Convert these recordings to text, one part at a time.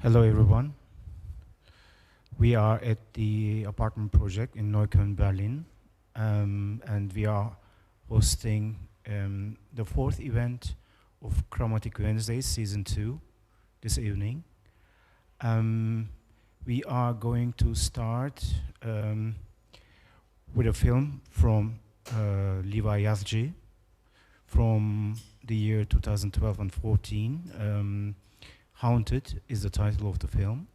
Hello, everyone. We are at the apartment project in Neukölln, Berlin, and we are hosting the fourth event of Chromatic Wednesdays, Season 2, this evening. We are going to start with a film from Liwaa Yazji from the year 2012 and 14. Haunted is the title of the film.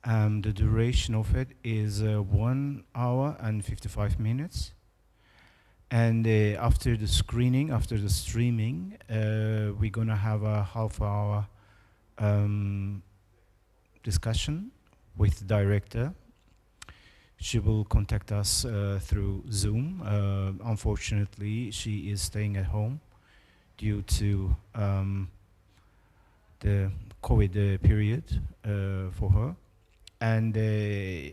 The duration of it is 1 hour and 55 minutes. And after the screening, after the streaming, we're gonna have a half-hour discussion with the director. She will contact us through Zoom. Unfortunately, she is staying at home due to the COVID period for her. And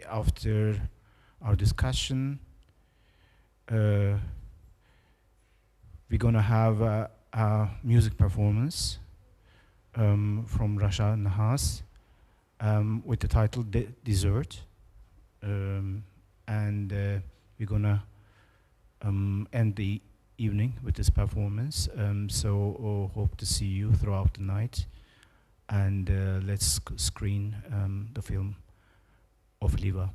after our discussion, we're gonna have a music performance from Rasha Nahas with the title Dessert. And we're gonna end the evening with this performance. So hope to see you throughout the night. And let's screen the film of Liwaa.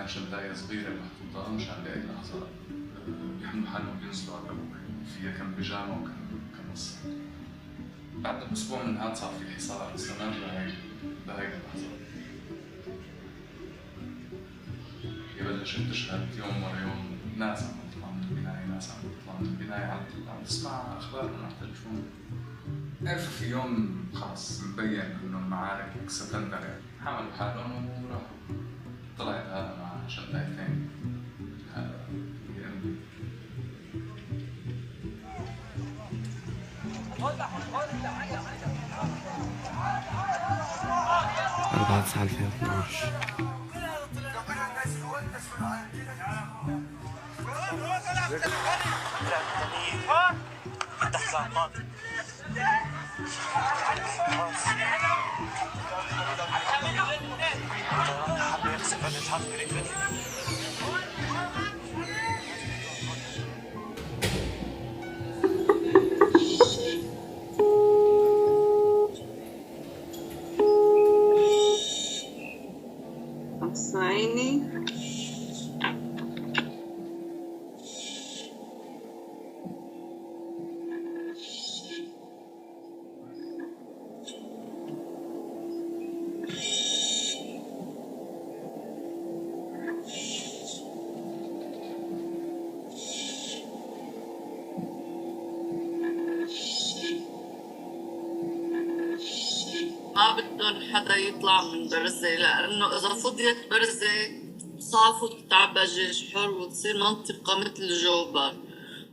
عشان بداية صغيرة محطوطة مشان باقي اللحظات بيحملوا حالهم بينزلوا على الأبوة فيها كم بيجامة وكم قصة. بعد بأسبوع من هاد صار في حصار استمر بهاي اللحظات. يبلش تشهد يوم ورا يوم ناس عم تطلع من البناية، ناس عم تطلع من البناية عم تسمع أخبار من على التليفون. عرفوا في يوم خلص مبين إنه المعارك ستندلع، حملوا حالهم وراحوا. طلعت هذا مع شنطتين هذا يمي. أربعة تسعة 2012. ما بدهم حدا يطلع من برزة، لأنه إذا فضيت برزة صافوا تتعبى جيش حر وتصير منطقة مثل جوبر،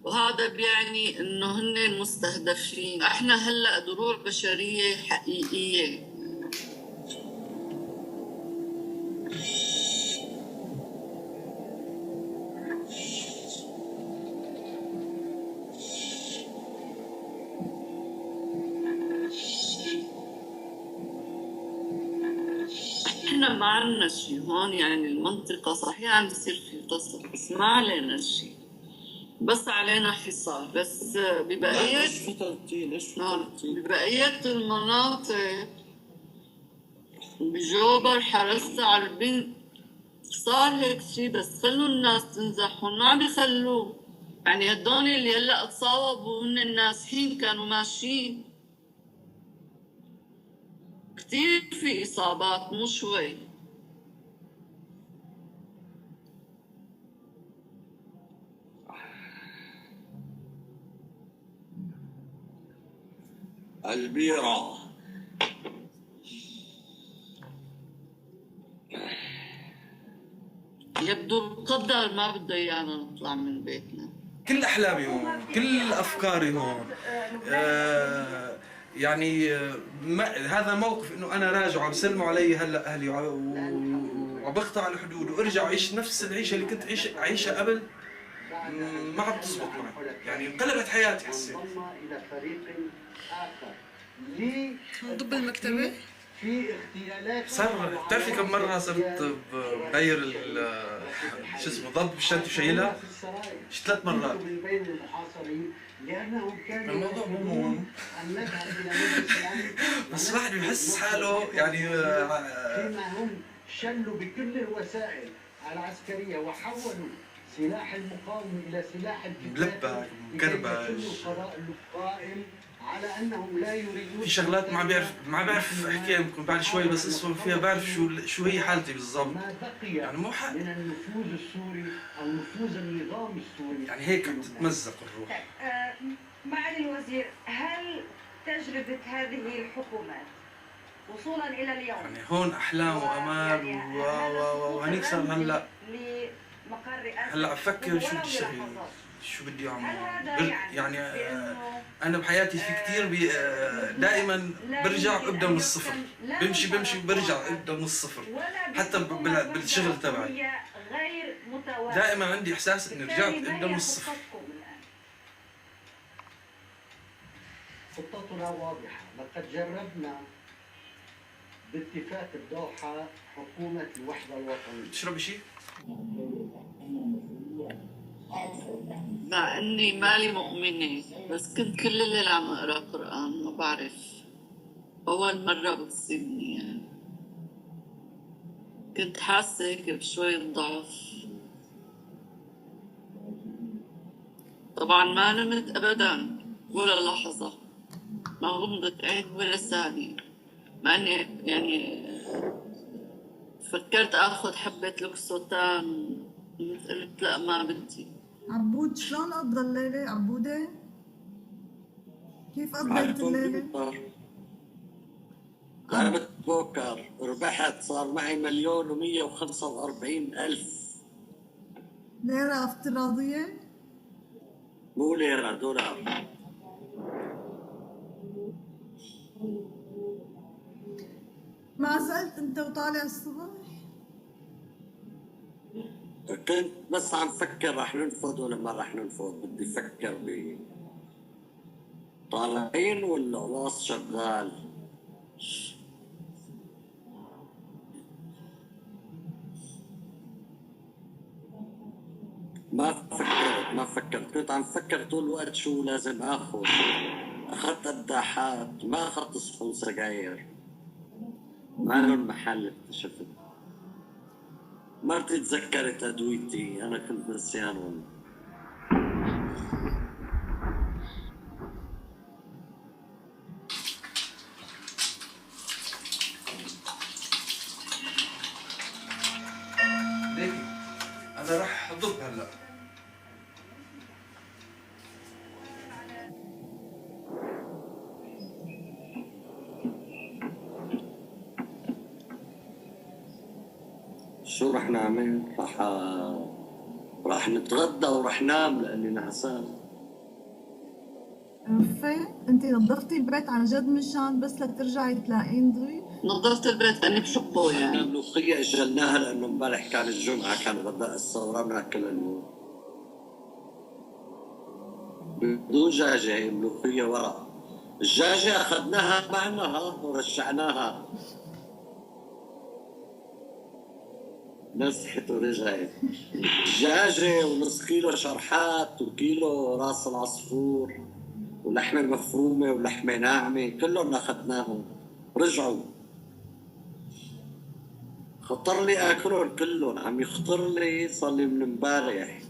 وهذا بيعني إنه هن مستهدفين. إحنا هلأ دروع بشرية حقيقية. احنا ما عنا شي هون، يعني المنطقة صحيح عم بيصير في قصف بس ما علينا شي، بس علينا حصار. بس ببقية المناطق بجوبر حرصت على البنت، صار هيك شي بس خلوا الناس تنزح، هون ما عم بيخلوه. يعني هدول اللي هلا تصاوبوا هن النازحين كانوا ماشيين. كتير في إصابات مو شوي. البيرة يبدو القدر ما بده ايانا نطلع من بيتنا. كل احلامي هون، كل افكاري هون. يعني هذا موقف انه انا راجع عم بسلموا علي هلا اهلي وبقطع الحدود وارجع اعيش نفس العيشه اللي كنت عايشها قبل. ما عم تزبط معي، يعني انقلبت حياتي. حسيت ضب المكتبة صار. بتعرفي كم مرة صرت بغير شو اسمه ضب الشنطة وشايلها؟ شي 3 مرات. الموضوع مو مهم بس واحد بيحس حاله يعني فيما هم شلوا بكل الوسائل العسكرية وحولوا سلاح المقاومة إلى سلاح ملبك مكربج. القائم على أنهم لا يريدون. في شغلات ما بعرف احكيها يمكن بعد شوي، بس اسمع فيها بعرف شو هي حالتي بالضبط. ما بقي يعني مو حق من النفوذ السوري أو نفوذ النظام السوري، يعني هيك عم تتمزق الروح. معالي الوزير، هل تجربة هذه الحكومات وصولا إلى اليوم يعني هون أحلام وأمال وهنيك صار هلا عم بفكر شو بدي اشتغل، شو بدي اعمل. يعني انا بحياتي في كثير دائما برجع ابدا من الصفر، بمشي برجع ابدا من الصفر. حتى بالشغل تبعي دائما عندي احساس اني رجعت ابدا من الصفر. خطتنا واضحة، لقد جربنا باتفاق الدوحة حكومة الوحدة الوطنية. تشربي شيء؟ مع اني مالي مؤمنة بس كنت كل الليل عم اقرا قرآن. ما بعرف، اول مرة بتصيبني يعني. كنت حاسة هيك بشوية ضعف. طبعا ما نمت ابدا ولا لحظة، ما غمضت عين ولا ثانية، مع اني يعني فكرت اخذ حبة لوكسوتان، قلت لا ما بدي. عبود شلون قضى الليلة عبودة؟ كيف قضيت الليلة؟ لعبت بوكر، ربحت، صار معي 1,145,000 ليرة افتراضية؟ مو ليرة، دولار. ما زلت انت وطالع الصبح؟ كنت بس عم فكر رح ننفذ ولا ما رح ننفذ. بدي افكر طالعين ولا خلاص شغال. ما فكرت كنت عم فكر طول الوقت شو لازم اخذ. اخذت قداحات، ما اخذت صفون سجاير، ما لهم محل. اكتشفت مرتي تذكرت ادويتي، انا كنت نسيانهم. ليكي انا راح اضب هلا. شو رح نعمل؟ رح نتغدى ورح نام لاني نعسان. وفاء انت نظفتي البيت عن جد مشان بس لترجعي تلاقين ضيف؟ نظفت البيت لاني بحبه يعني. الملوخية اجلناها لانه امبارح كان الجمعة، كان غداء الثورة، بناكل اليوم بدون دجاجة. هي ملوخية ورق. الدجاجة اخذناها معناها ورجعناها، نسحت ورجعت. دجاجة ونص كيلو شرحات وكيلو راس العصفور ولحمة مفرومة ولحمة ناعمة كلهم اخذناهم رجعوا. خطر لي اكلهم كلهم، عم يخطر لي صار لي من امبارح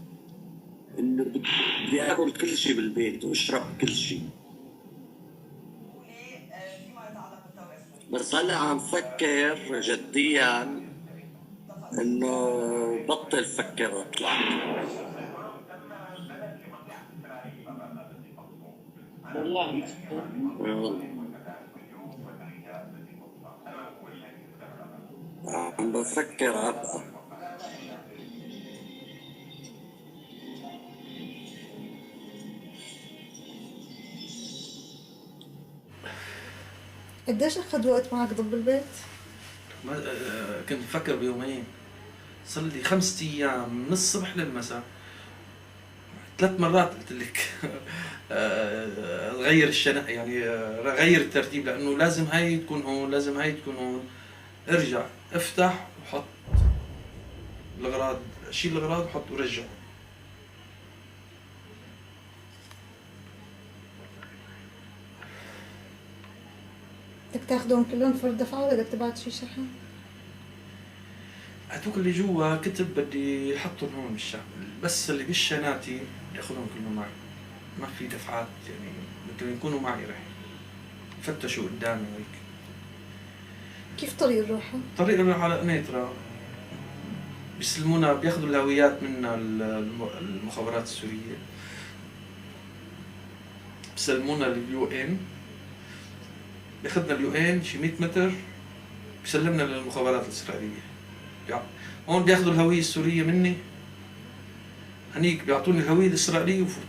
انه بدي اكل كل شيء بالبيت واشرب كل شيء. بس هلا عم فكر جديا انه بطل فكر اطلع. والله عم بفكر ابقى. قديش اخذ وقت معك ضب البيت؟ كنت بفكر بيومين. صار لي 5 أيام من الصبح للمساء. 3 مرات قلت لك غير الشنق، يعني غير الترتيب، لانه لازم هاي تكون هون، لازم هاي تكون هون. ارجع افتح وحط الاغراض، شيل الاغراض وحط ورجع. بدك تاخذهم كلهم فرد دفعه ولا بدك تبعت شي شحن؟ هذوك اللي جوا كتب بدي احطهم هون بالشحن، بس اللي بالشناتي بدي اخذهم كلهم معي. ما في دفعات، يعني بدهم يكونوا معي، رح فتشوا قدامي وهيك. كيف طريق الروحة؟ طريق الروحة على قنيطرة بيسلمونا، بياخذوا الهويات منا المخابرات السورية، بيسلمونا لليو ان، بياخذنا اليو ان شي 100 متر بيسلمنا للمخابرات الإسرائيلية. هون بياخذوا الهوية السورية مني، هنيك بيعطوني الهوية الإسرائيلية وفوت.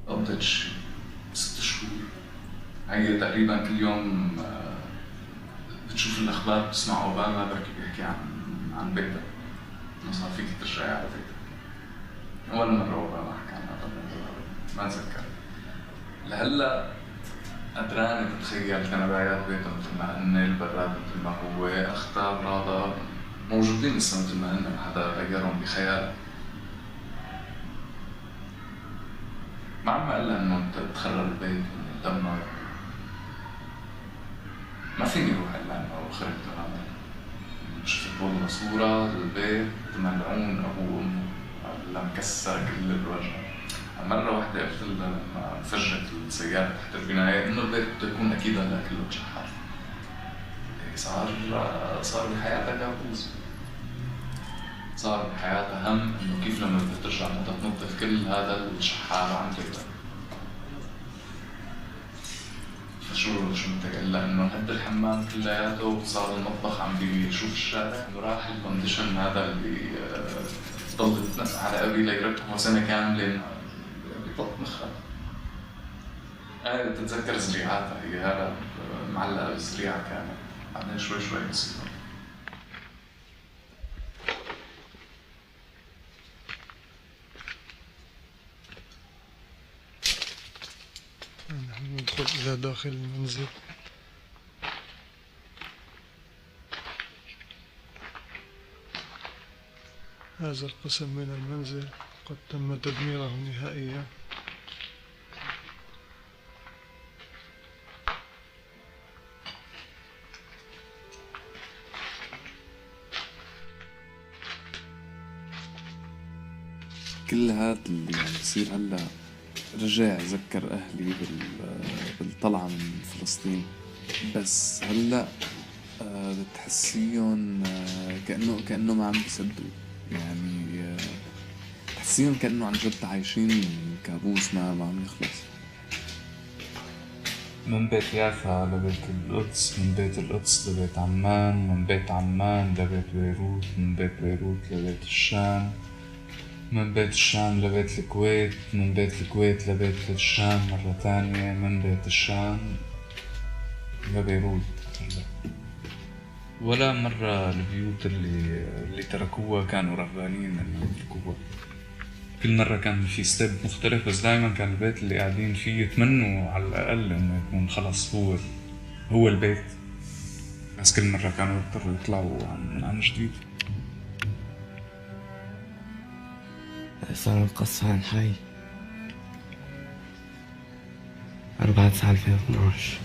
قضيت 6 شهور. هي تقريبا كل يوم بتشوف الاخبار، بتسمع اوباما بركي بيحكي عن بيتك، انه صار فيك ترجعي على بيتك. اول مره اوباما حكى عن هذا الموضوع ما اتذكر. لهلا قدران بتخيل كنبايات بيته مثل ما هن، البراد مثل ما هو، اختار هذا موجودين لسه مثل ما هن، ما حدا غيرهم بخيالك. ما عم قال انه انت تخرب البيت وتدمر. ما فيني اروح الا انه خربت هذا. شفت والله صورة للبيت ملعون ابوه وامه، هلا مكسر كل الوجه. مرة واحدة قلت لها لما فجرت السيارة تحت البناية انه البيت بده يكون اكيد هلا كله مشحر. صار بحياتها كابوس. صار بحياتها هم انه كيف لما بدها ترجع بدها تنظف كل هذا الشحار عن بيتها. شو بدك الا انه هد الحمام كلياته وصار المطبخ عم بيشوف الشارع، انه راح الكونديشن هذا اللي ضل على ابي ليركبه سنه كامله بطط مخها. انا بتتذكر زريعاتها، هي هذا معلقه بالزريعه كانت، بعدين شوي بسيطه. نحن ندخل إلى داخل المنزل. هذا القسم من المنزل قد تم تدميره نهائيا. كل هذا اللي عم بيصير هلا رجع ذكر أهلي بالطلعة من فلسطين. بس هلأ بتحسيهم كأنه ما عم بيصدقوا، يعني بتحسيهم كأنه عن جد عايشين كابوس ما عم يخلص. من بيت يافا لبيت القدس، من بيت القدس لبيت عمان، من بيت عمان لبيت بيروت، من بيت بيروت لبيت الشام، من بيت الشام لبيت الكويت، من بيت الكويت لبيت الشام مرة تانية، من بيت الشام لبيروت. ولا مرة البيوت اللي تركوها كانوا رغبانين انهم يتركوها. كل مرة كان في ستيب مختلف، بس دايما كان البيت اللي قاعدين فيه يتمنوا على الأقل إنه يكون خلص هو البيت، بس كل مرة كانوا يضطروا يطلعوا عن جديد. صار القصة عن حي 4/9/2012.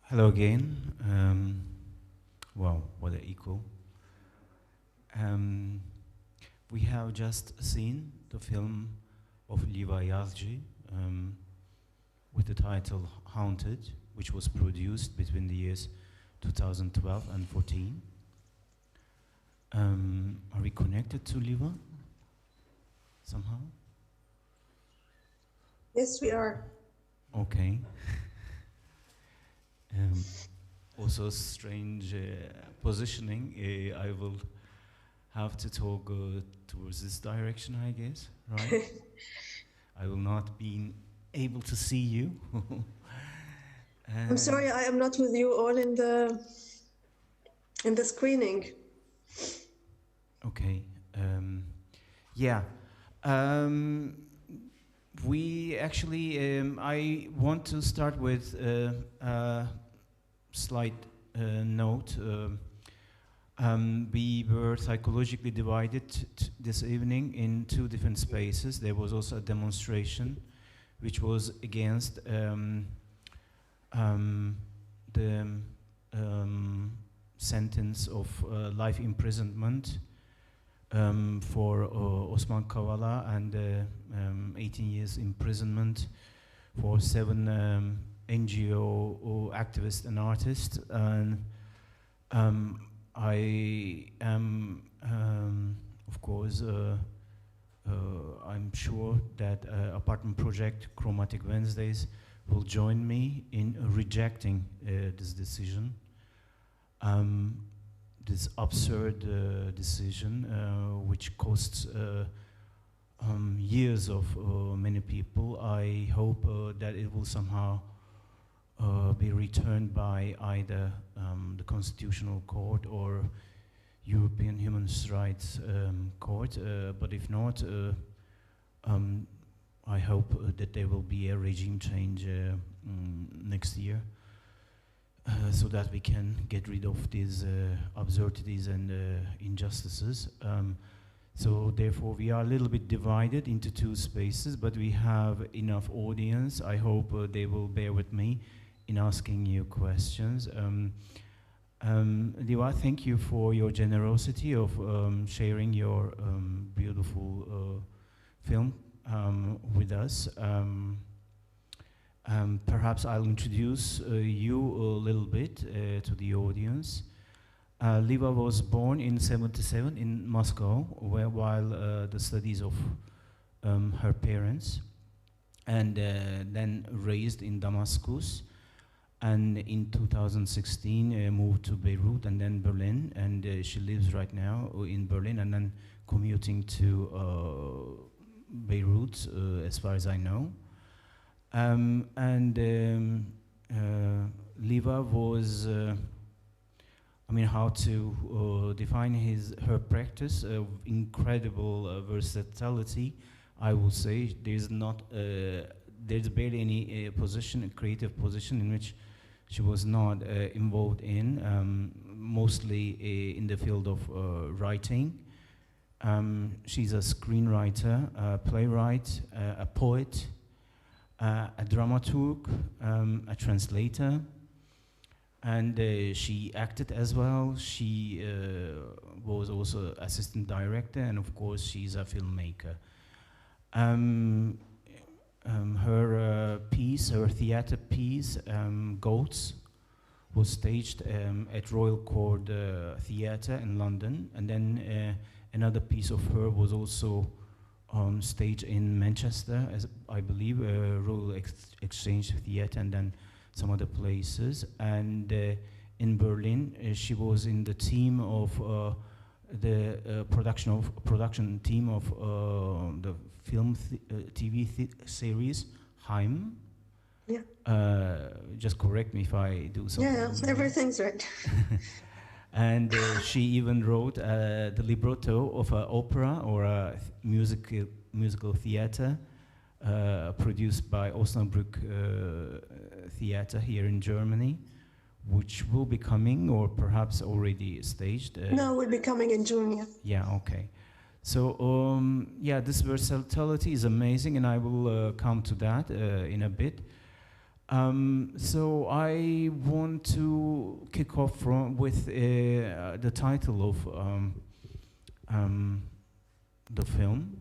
Hello again. Wow, what an echo. We have just seen the film of Liwaa Yazji with the title Haunted, which was produced between the years 2012 and 14. Are we connected to Liwaa somehow? Yes, we are. Okay. Also strange positioning. I will have to talk towards this direction, I guess, right? I will not be able to see you. I'm sorry, I am not with you all in the screening. Okay. Yeah. We actually, I want to start with a slight note. We were psychologically divided this evening in two different spaces. There was also a demonstration which was against the sentence of life imprisonment for Osman Kavala and 18 years imprisonment for 7 NGO activists and artists. And I am, of course, I'm sure that apartment project Chromatic Wednesdays will join me in rejecting this decision. This absurd decision, which costs years of many people. I hope that it will somehow be returned by either the Constitutional Court or European Human Rights Court. But if not, I hope that there will be a regime change next year. So that we can get rid of these absurdities and injustices. So therefore we are a little bit divided into two spaces, but we have enough audience. I hope they will bear with me in asking you questions. Liwaa, thank you for your generosity of sharing your beautiful film with us. Perhaps I'll introduce you a little bit to the audience. Liwaa was born in '77 in Moscow, while the studies of her parents, and then raised in Damascus, and in 2016 moved to Beirut and then Berlin, and she lives right now in Berlin and then commuting to Beirut, as far as I know. Liwaa was, I mean, how to define her practice of incredible versatility. I would say there's barely any position, a creative position in which she was not involved in, mostly in the field of writing. She's a screenwriter, a playwright, a poet, a dramaturg, a translator, and she acted as well. She was also assistant director, and of course she's a filmmaker. Her piece, her theater piece, Goats, was staged at Royal Court Theatre in London, and then another piece of her was also staged in Manchester, as I believe, Royal Exchange Theatre, and then some other places. And in Berlin, she was in the team of the production team of the film TV series Heim. Yeah. Just correct me if I do something. Yeah, everything's right. And she even wrote the libretto of an opera or a musical theater produced by Osnabrück Theater here in Germany, which will be coming or perhaps already staged. No, will be coming in June, yeah. Yeah, okay. So, yeah, this versatility is amazing, and I will come to that in a bit. So I want to kick off with the title of the film.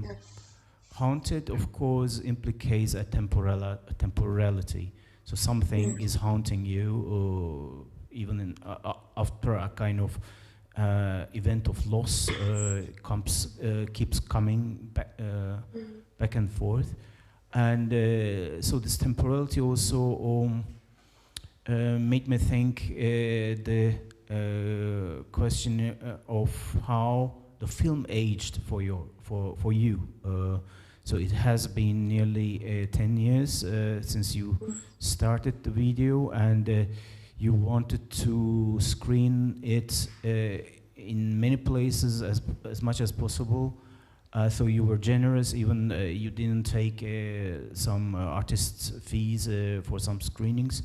Yes. Haunted, of course, implicates a temporality. So something is haunting you, even after a kind of event of loss keeps coming back and forth. And so this temporality also made me think the question of how the film aged for you. So it has been nearly 10 years since you started the video, and you wanted to screen it in many places as much as possible. So you were generous, even you didn't take some artists' fees for some screenings,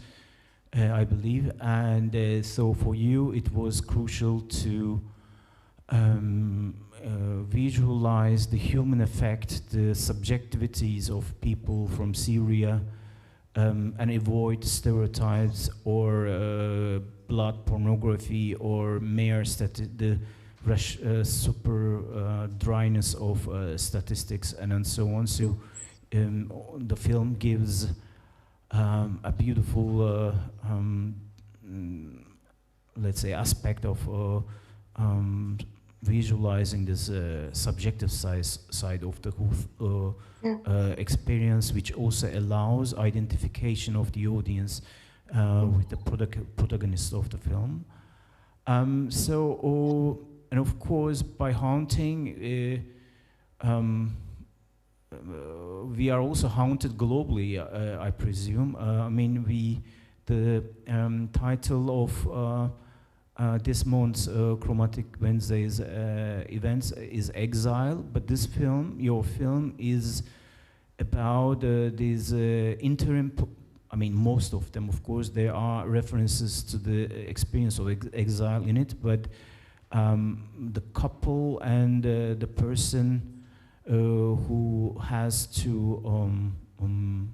I believe. And so for you, it was crucial to visualize the human effect, the subjectivities of people from Syria, and avoid stereotypes or blood pornography or the super dryness of statistics and so on. So the film gives a beautiful, let's say, aspect of visualizing this subjective side of the whole experience, which also allows identification of the audience with the protagonist of the film. And of course, by haunting, we are also haunted globally, I presume. I mean, the title of this month's Chromatic Wednesdays events is Exile, but this film, your film, is about these interim. I mean, most of them, of course, there are references to the experience of exile in it, but the couple and the person who has to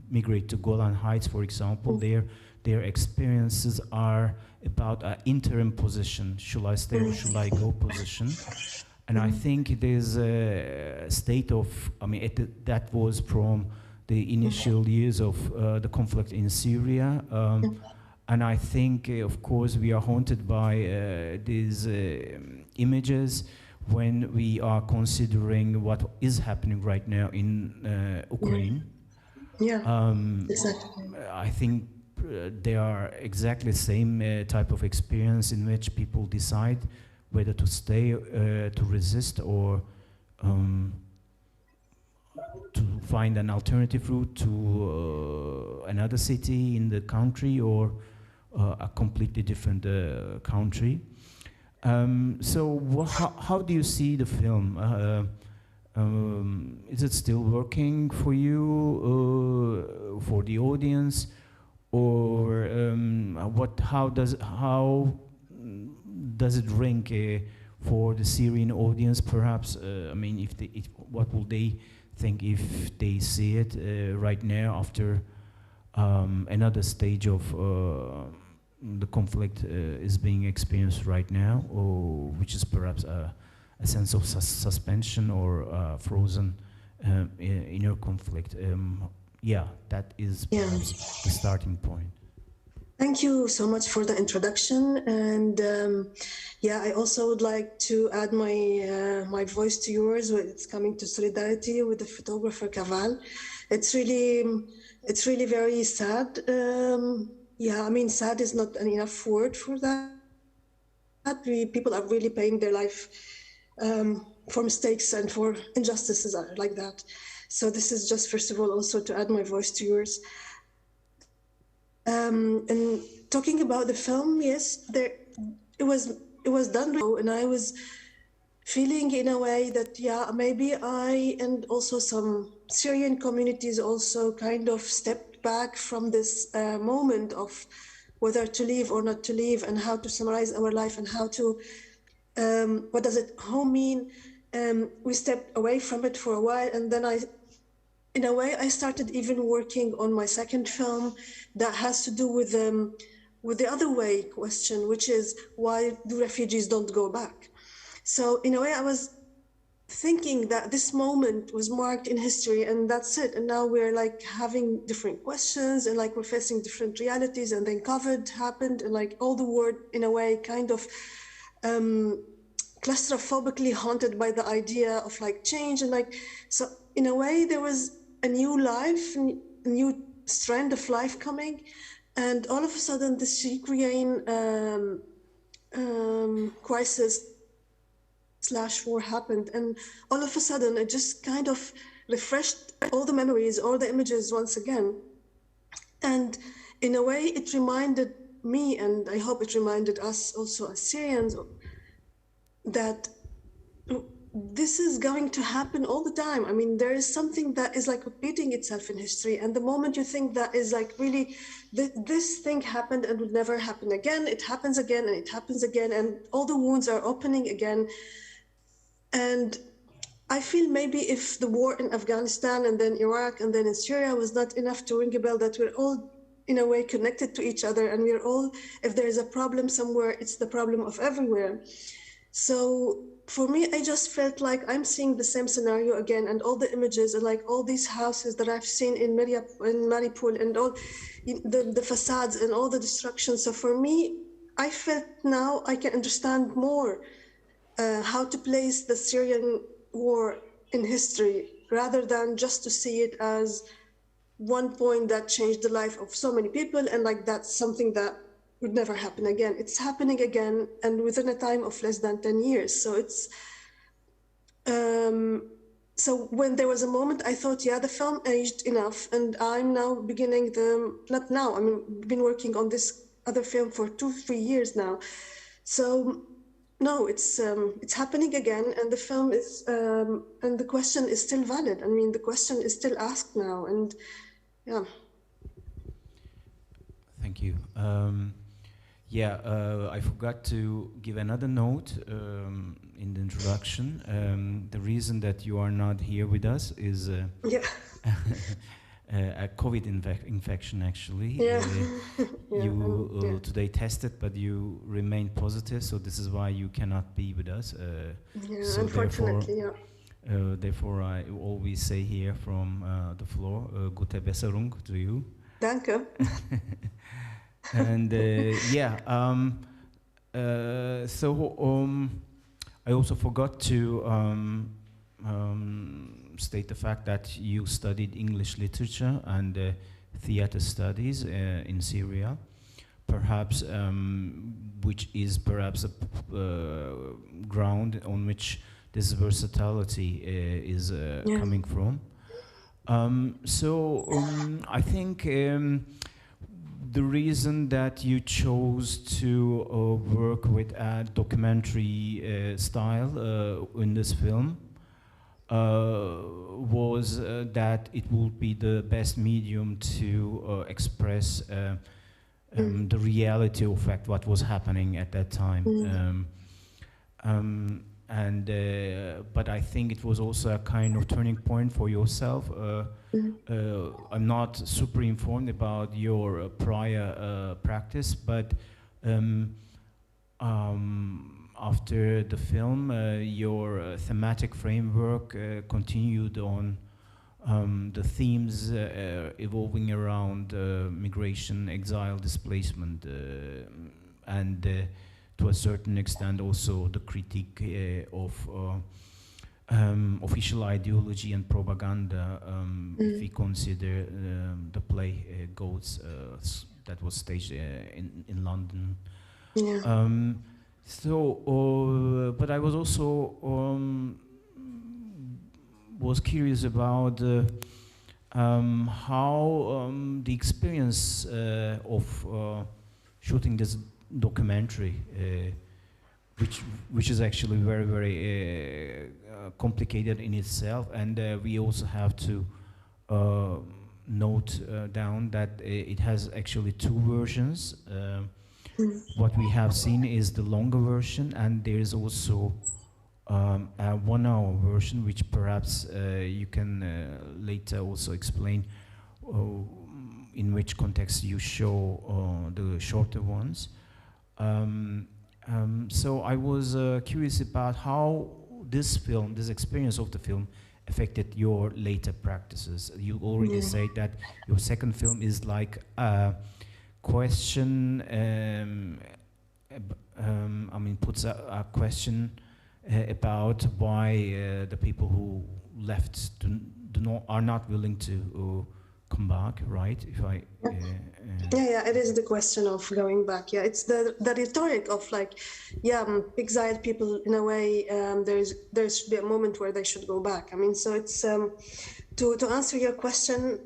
migrate to Golan Heights, for example, their experiences are about an interim position, should I stay or should I go position. And I think it is a state of, I mean, that was from the initial years of the conflict in Syria. And I think, of course, we are haunted by these images when we are considering what is happening right now in Ukraine. Exactly. I think they are exactly the same type of experience in which people decide whether to stay, to resist, or to find an alternative route to another city in the country, or a completely different country. So how do you see the film? Is it still working for you, for the audience, or how does it ring for the Syrian audience? Perhaps, I mean, what will they think if they see it right now after another stage of the conflict is being experienced right now, or which is perhaps a sense of suspension or frozen inner conflict? Yeah, that is perhaps the starting point. Thank you so much for the introduction, and I also would like to add my voice to yours when it's coming to solidarity with the photographer Kaval. It's really very sad. I mean, sad is not an enough word for that. People are really paying their life for mistakes and for injustices like that. So this is just, first of all, also to add my voice to yours. And talking about the film, yes, it was done, and I was feeling in a way that maybe I and also some Syrian communities also kind of stepped back from this moment of whether to leave or not to leave, and how to summarize our life, and how to what does it home mean. We stepped away from it for a while, and then in a way, I started even working on my second film that has to do with the other way question, which is, why do refugees don't go back? So in a way, I was thinking that this moment was marked in history, and that's it. And now we're like having different questions, and like we're facing different realities, and then COVID happened, and like all the world in a way kind of claustrophobically haunted by the idea of like change. And like, so in a way, there was a new life, a new strand of life coming, and all of a sudden this Ukraine crisis / war happened, and all of a sudden it just kind of refreshed all the memories, all the images once again. And in a way, it reminded me, and I hope it reminded us also as Syrians, that this is going to happen all the time. I mean, there is something that is like repeating itself in history, and the moment you think that is like really this thing happened and would never happen again, it happens again, and it happens again, and all the wounds are opening again. And I feel maybe if the war in Afghanistan and then Iraq and then in Syria was not enough to ring a bell that we're all in a way connected to each other, and we're all, if there is a problem somewhere, it's the problem of everywhere. So for me, I just felt like I'm seeing the same scenario again, and all the images, and like all these houses that I've seen in Mariupol, and all the facades and all the destruction. So for me, I felt now I can understand more how to place the Syrian war in history, rather than just to see it as one point that changed the life of so many people, and like that's something that would never happen again. It's happening again, and within a time of less than 10 years. So it's, so when there was a moment, I thought, the film aged enough, and I'm now beginning not now, I mean, been working on this other film for 2-3 years now. So no, it's happening again, and the film is, and the question is still valid. I mean, the question is still asked now, and yeah. Thank you. I forgot to give another note in the introduction. The reason that you are not here with us is a COVID infection, actually. Yeah. You today tested, but you remain positive, so this is why you cannot be with us. So unfortunately, therefore, I always say here from the floor, gute Besserung to you. Danke. And I also forgot to state the fact that you studied English literature and theater studies in Syria, perhaps, which is perhaps a ground on which this versatility is coming from. I think the reason that you chose to work with a documentary style in this film was that it would be the best medium to express the reality of fact, what was happening at that time. But I think it was also a kind of turning point for yourself. I'm not super informed about your prior practice, but after the film, your thematic framework continued on the themes evolving around migration, exile, displacement, and to a certain extent also the critique of official ideology and propaganda, if we consider the play Goats that was staged in London. Yeah. But I was also was curious about how the experience of shooting this documentary, which is actually very, very complicated in itself, and we also have to note down that it has actually two versions. What we have seen is the longer version, and there is also a 1 hour version, which perhaps you can later also explain in which context you show the shorter ones. So I was curious about how this film, this experience of the film, affected your later practices. You already said that your second film is like a question, puts a question about why the people who left are not willing to come back, right? If I it is the question of going back. Yeah, it's the rhetoric of like, exiled people in a way. There should be a moment where they should go back. I mean, so it's to answer your question.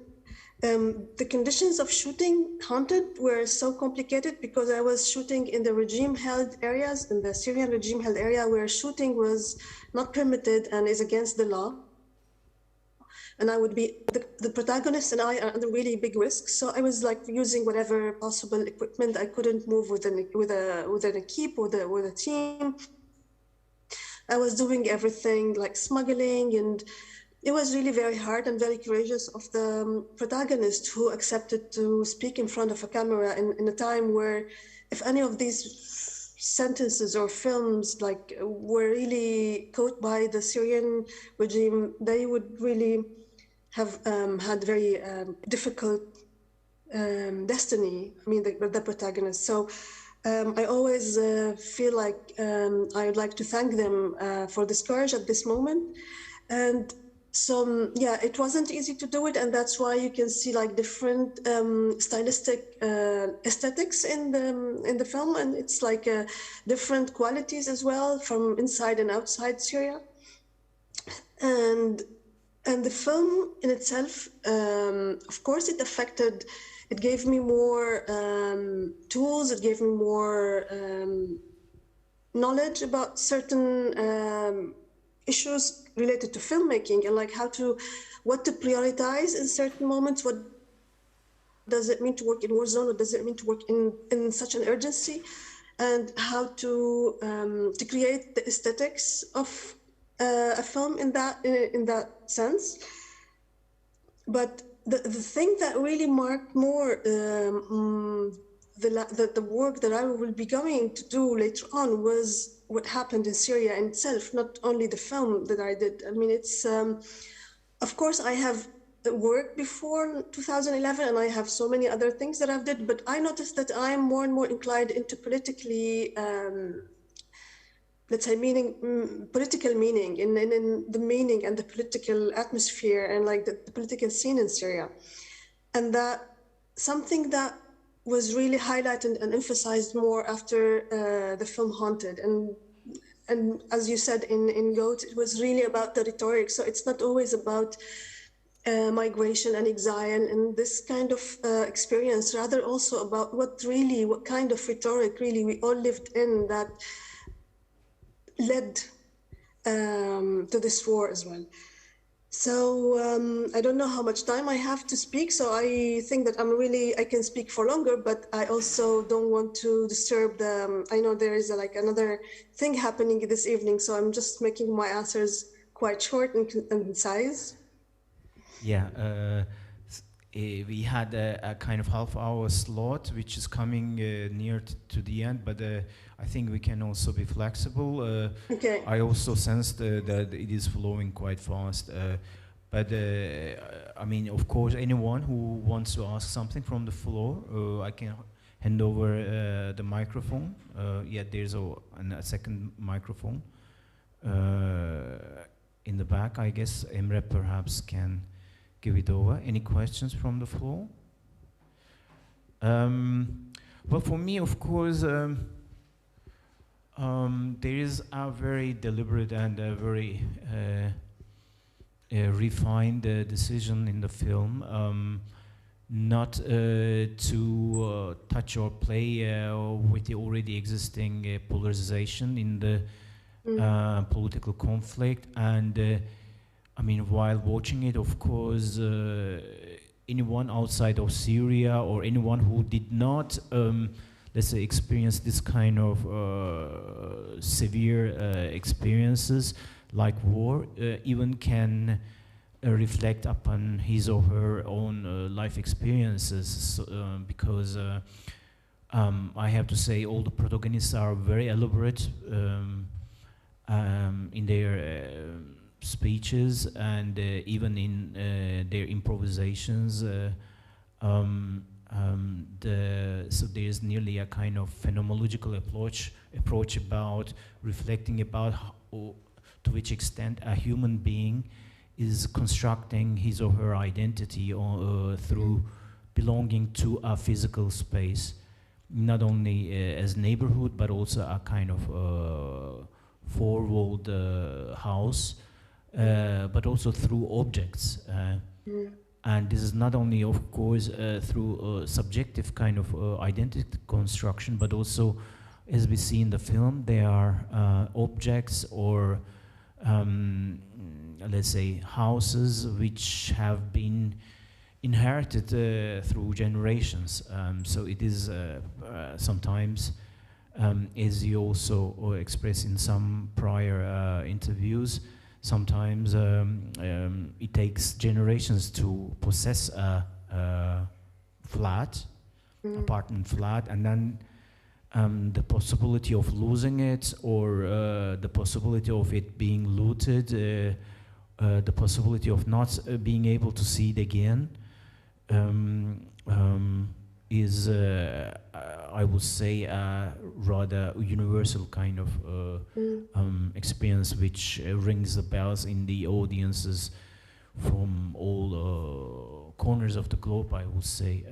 The conditions of shooting Haunted were so complicated because I was shooting in the regime-held areas, in the Syrian regime-held area where shooting was not permitted and is against the law. And I would be, the protagonist and I are under really big risks. So I was like using whatever possible equipment I couldn't move with an equipe, with a team. I was doing everything like smuggling, and it was really very hard and very courageous of the protagonist who accepted to speak in front of a camera in a time where if any of these sentences or films like were really caught by the Syrian regime, they would really have had very difficult destiny, I mean, the protagonist. So I always feel like I would like to thank them for this courage at this moment. And so, it wasn't easy to do it, and that's why you can see like different stylistic aesthetics in the film, and it's like different qualities as well from inside and outside Syria. And the film in itself, of course, it gave me more tools, it gave me more knowledge about certain issues related to filmmaking and like what to prioritize in certain moments. What does it mean to work in war zone? What does it mean to work in such an urgency? And how to create the aesthetics of a film in that sense. But the thing that really marked more the work that I will be going to do later on was what happened in Syria in itself, not only the film that I did. I mean, it's, of course, I have worked before 2011 and I have so many other things that I've did, but I noticed that I'm more and more inclined into politically, let's say, political meaning, in the meaning and the political atmosphere and like the political scene in Syria. And that something that was really highlighted and emphasized more after the film Haunted. And as you said in Goat, it was really about the rhetoric. So it's not always about migration and exile and this kind of experience, rather also about what kind of rhetoric really we all lived in that led to this war as well. So I don't know how much time I have to speak, so I think that I can speak for longer, but I also don't want to disturb I know there is another thing happening this evening, so I'm just making my answers quite short and concise. Yeah, we had a kind of half-hour slot, which is coming near to the end, but I think we can also be flexible. Okay. I also sensed that it is flowing quite fast. But I mean, of course, anyone who wants to ask something from the floor, I can hand over the microphone. Yeah, there's a second microphone in the back. I guess Emre perhaps can give it over. Any questions from the floor? Well, for me, of course, there is a very deliberate and a very refined decision in the film not to touch or play with the already existing polarization in the political conflict. And I mean, while watching it, of course, anyone outside of Syria or anyone who did not, let's say, experience this kind of severe experiences like war, even can reflect upon his or her own life experiences, because I have to say all the protagonists are very elaborate in their speeches and even in their improvisations. So there's nearly a kind of phenomenological approach about reflecting about to which extent a human being is constructing his or her identity through belonging to a physical space, not only as neighborhood, but also a kind of four-walled house, but also through objects. And this is not only, of course, through subjective kind of identity construction, but also, as we see in the film, there are objects or, let's say, houses which have been inherited through generations. So it is sometimes, as you also expressed in some prior interviews, sometimes it takes generations to possess a flat, apartment flat, and then the possibility of losing it, or the possibility of it being looted, the possibility of not being able to see it again, is, I would say, a rather universal kind of experience which rings the bells in the audiences from all corners of the globe, I would say.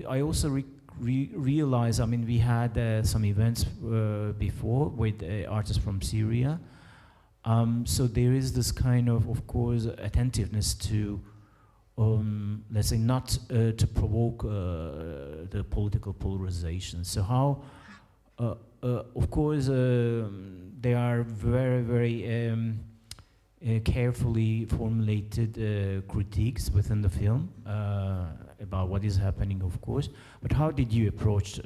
I also realized, I mean, we had some events before with artists from Syria. So there is this kind of course, attentiveness to let's say, not to provoke the political polarization. So how, of course, there are very, very carefully formulated critiques within the film about what is happening, of course. But how did you approach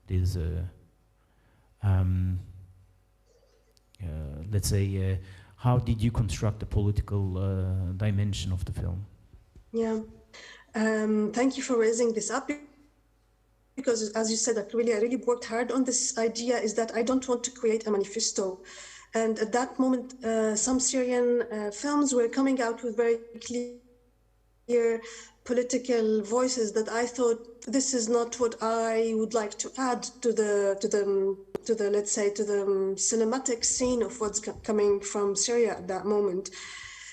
this, let's say, how did you construct the political dimension of the film? Yeah, thank you for raising this up, because as you said, I really worked hard on this idea, is that I don't want to create a manifesto. And at that moment, some Syrian films were coming out with very clear political voices that I thought, this is not what I would like to add to the let's say to the cinematic scene of what's coming from Syria at that moment.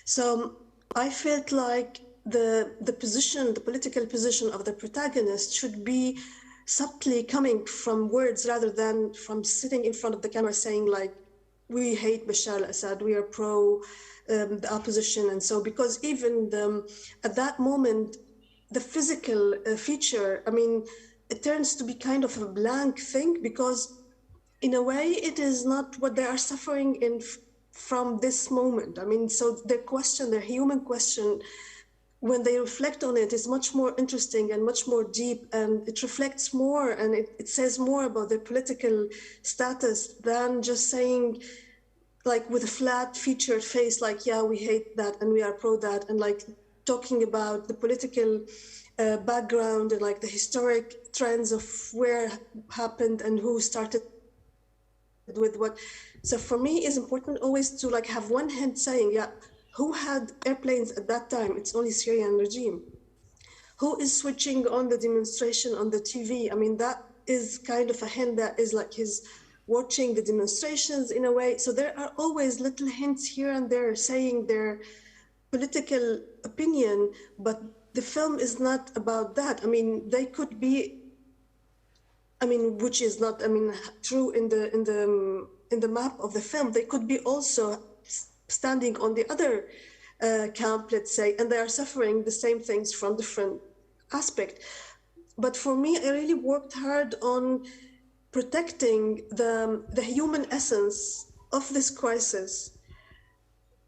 So I felt like the political position of the protagonist should be subtly coming from words rather than from sitting in front of the camera saying like, we hate Bashar al-Assad, we are pro the opposition. And so, because even at that moment, the physical feature, I mean, it turns to be kind of a blank thing, because in a way, it is not what they are suffering from this moment. I mean, so their human question, when they reflect on it, is much more interesting and much more deep, and it reflects more and it says more about their political status than just saying, like with a flat featured face, like, yeah, we hate that and we are pro that, and like talking about the political background and like the historic trends of where happened and who started with what. So for me, it's important always to like have one hand saying, yeah, who had airplanes at that time? It's only Syrian regime. Who is switching on the demonstration on the TV? I mean, that is kind of a hint that is like he's watching the demonstrations in a way. So there are always little hints here and there saying their political opinion, but the film is not about that. I mean, they could be, I mean, which is not, I mean, true in the map of the film. They could be also standing on the other camp, let's say, and they are suffering the same things from different aspect. But for me, I really worked hard on protecting the human essence of this crisis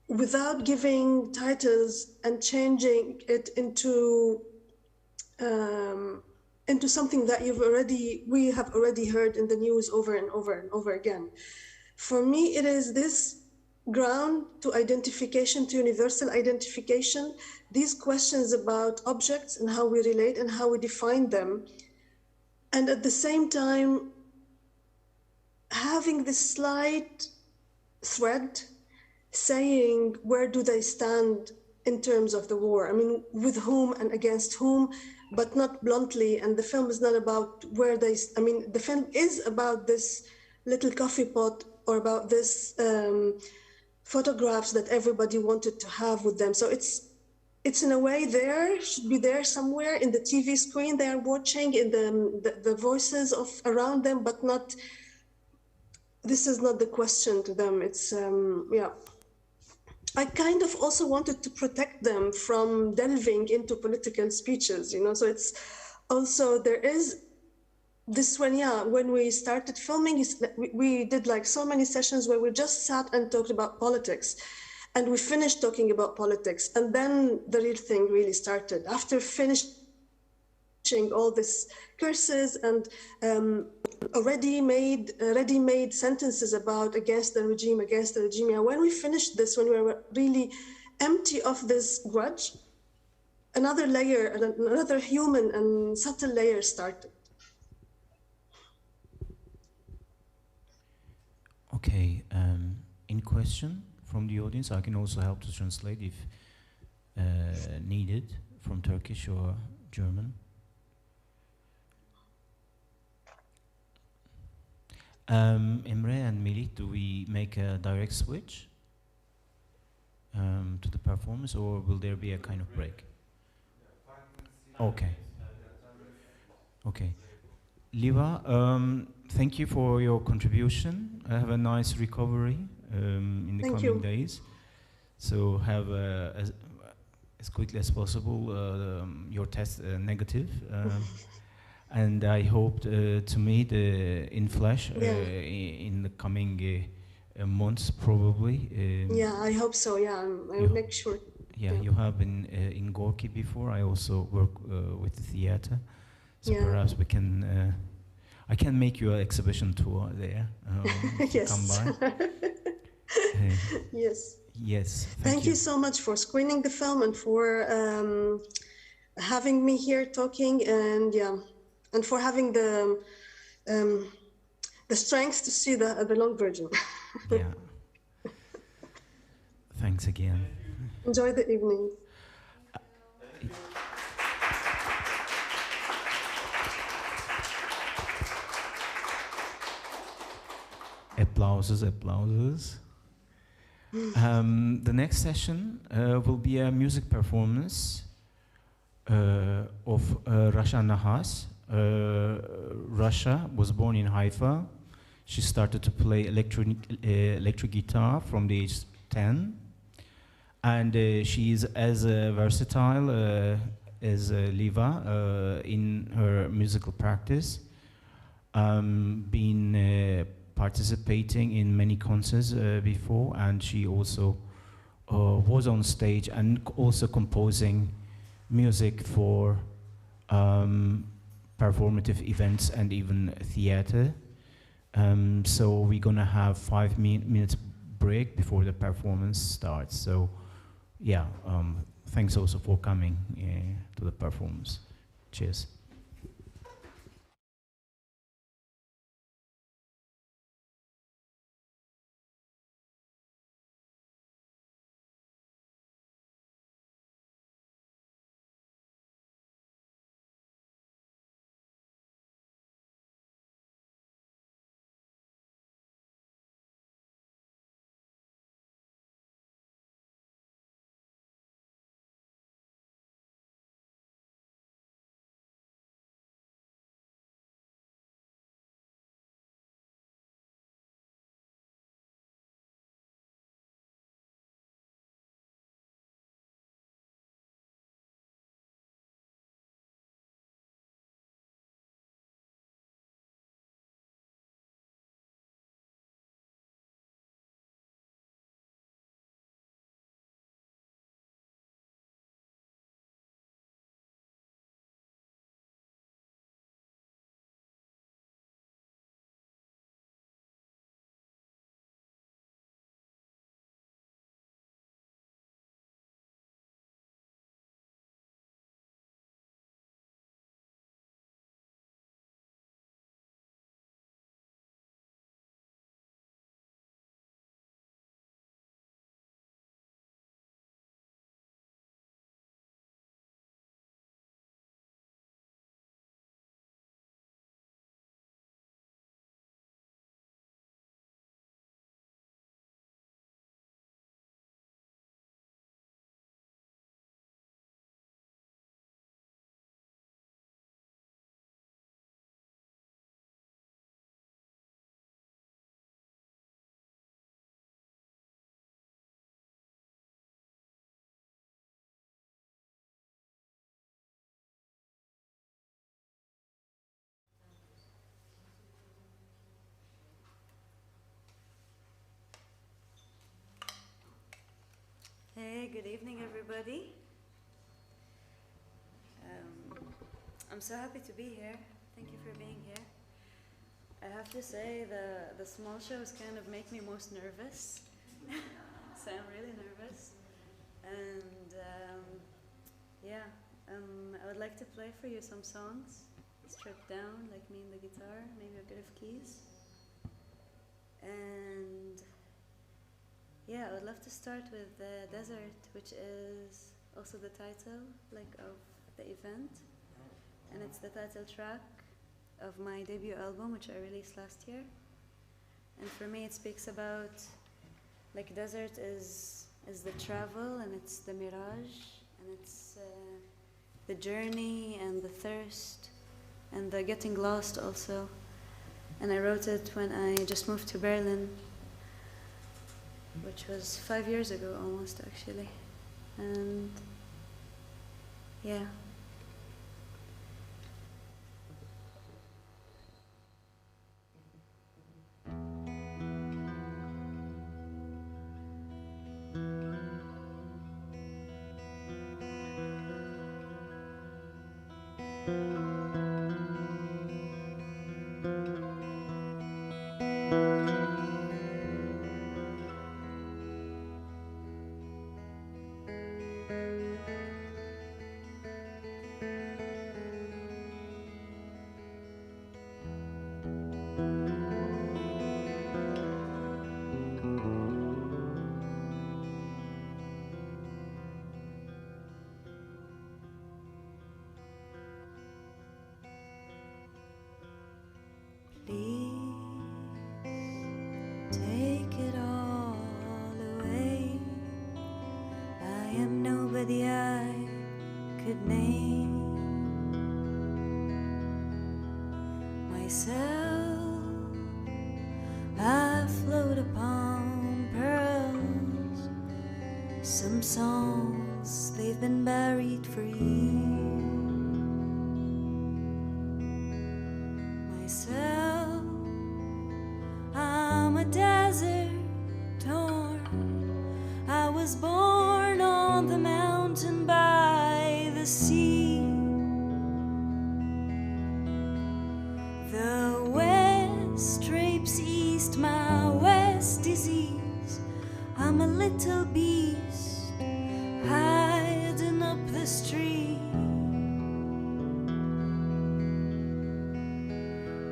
without giving titles and changing it into something that we have already heard in the news over and over and over again. For me, it is this ground to identification, to universal identification, these questions about objects and how we relate and how we define them. And at the same time, having this slight thread saying, where do they stand in terms of the war? I mean, with whom and against whom, but not bluntly. And the film is not about where they, I mean, the film is about this little coffee pot or about this photographs that everybody wanted to have with them. So it's in a way there, should be there somewhere in the TV screen they are watching, in the voices of around them, but not, this is not the question to them. It's, yeah. I kind of also wanted to protect them from delving into political speeches, you know, so it's also, there is this one, yeah, when we started filming, we did like so many sessions where we just sat and talked about politics, and we finished talking about politics, and then the real thing really started. After finishing all these curses and ready-made sentences about against the regime. Yeah, when we finished this, when we were really empty of this grudge, another layer, another human and subtle layer started. Okay, in question from the audience, I can also help to translate if needed from Turkish or German. Emre and Melih, do we make a direct switch to the performance, or will there be a kind of break? Okay. Okay. Liwaa, thank you for your contribution. Have a nice recovery in the coming days. So have as quickly as possible your test negative. And I hope to meet in flesh in the coming months, probably. Yeah, I hope so. Yeah, I'll make sure. Yeah, you have been in Gorky before. I also work with the theater, so perhaps we can. I can make you an exhibition tour there. Yes. Come by. Yes. Yes, Thank you so much for screening the film and for having me here talking, and and for having the strength to see the long version. Yeah. Thanks again. Enjoy the evening. Applauses, applauses. The next session will be a music performance of Rasha Nahas. Rasha was born in Haifa. She started to play electric guitar from the age 10. And she is as versatile as Liwaa in her musical practice, been participating in many concerts before, and she also was on stage and also composing music for performative events and even theater. So we're gonna have 5 minutes break before the performance starts. So yeah, thanks also for coming to the performance. Cheers. Hey, good evening, everybody. I'm so happy to be here. Thank you for being here. I have to say the small shows kind of make me most nervous. So I'm really nervous. And I would like to play for you some songs, stripped down, like me and the guitar, maybe a bit of keys. And yeah, I would love to start with Desert, which is also the title of the event. And it's the title track of my debut album, which I released last year. And for me, it speaks about, desert is the travel, and it's the mirage, and it's the journey and the thirst and the getting lost also. And I wrote it when I just moved to Berlin, which was 5 years ago almost, actually. And yeah. take it all away. I am nobody I could name myself. I float upon pearls. Some songs, they've been buried for years. Myself, I'm a desert torn. I was born on the mountain by the sea. The west drapes east, my west disease. I'm a little beast hiding up the street.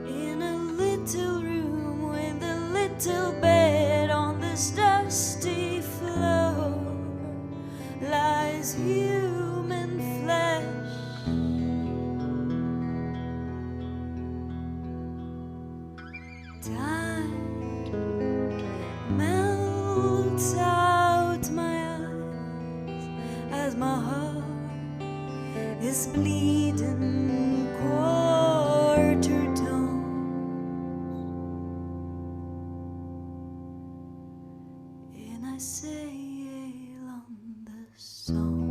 In a little room with a little bed on this dusty floor lies human flesh. Time melts out my eyes as my heart is bleeding quarter tone. And I sail on the song.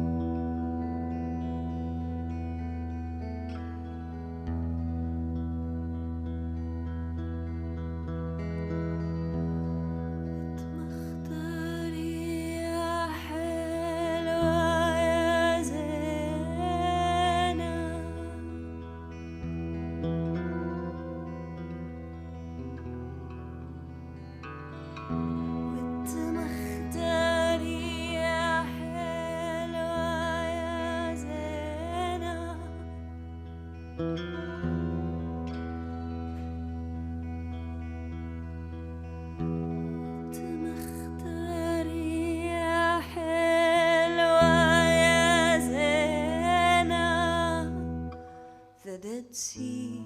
The Dead Sea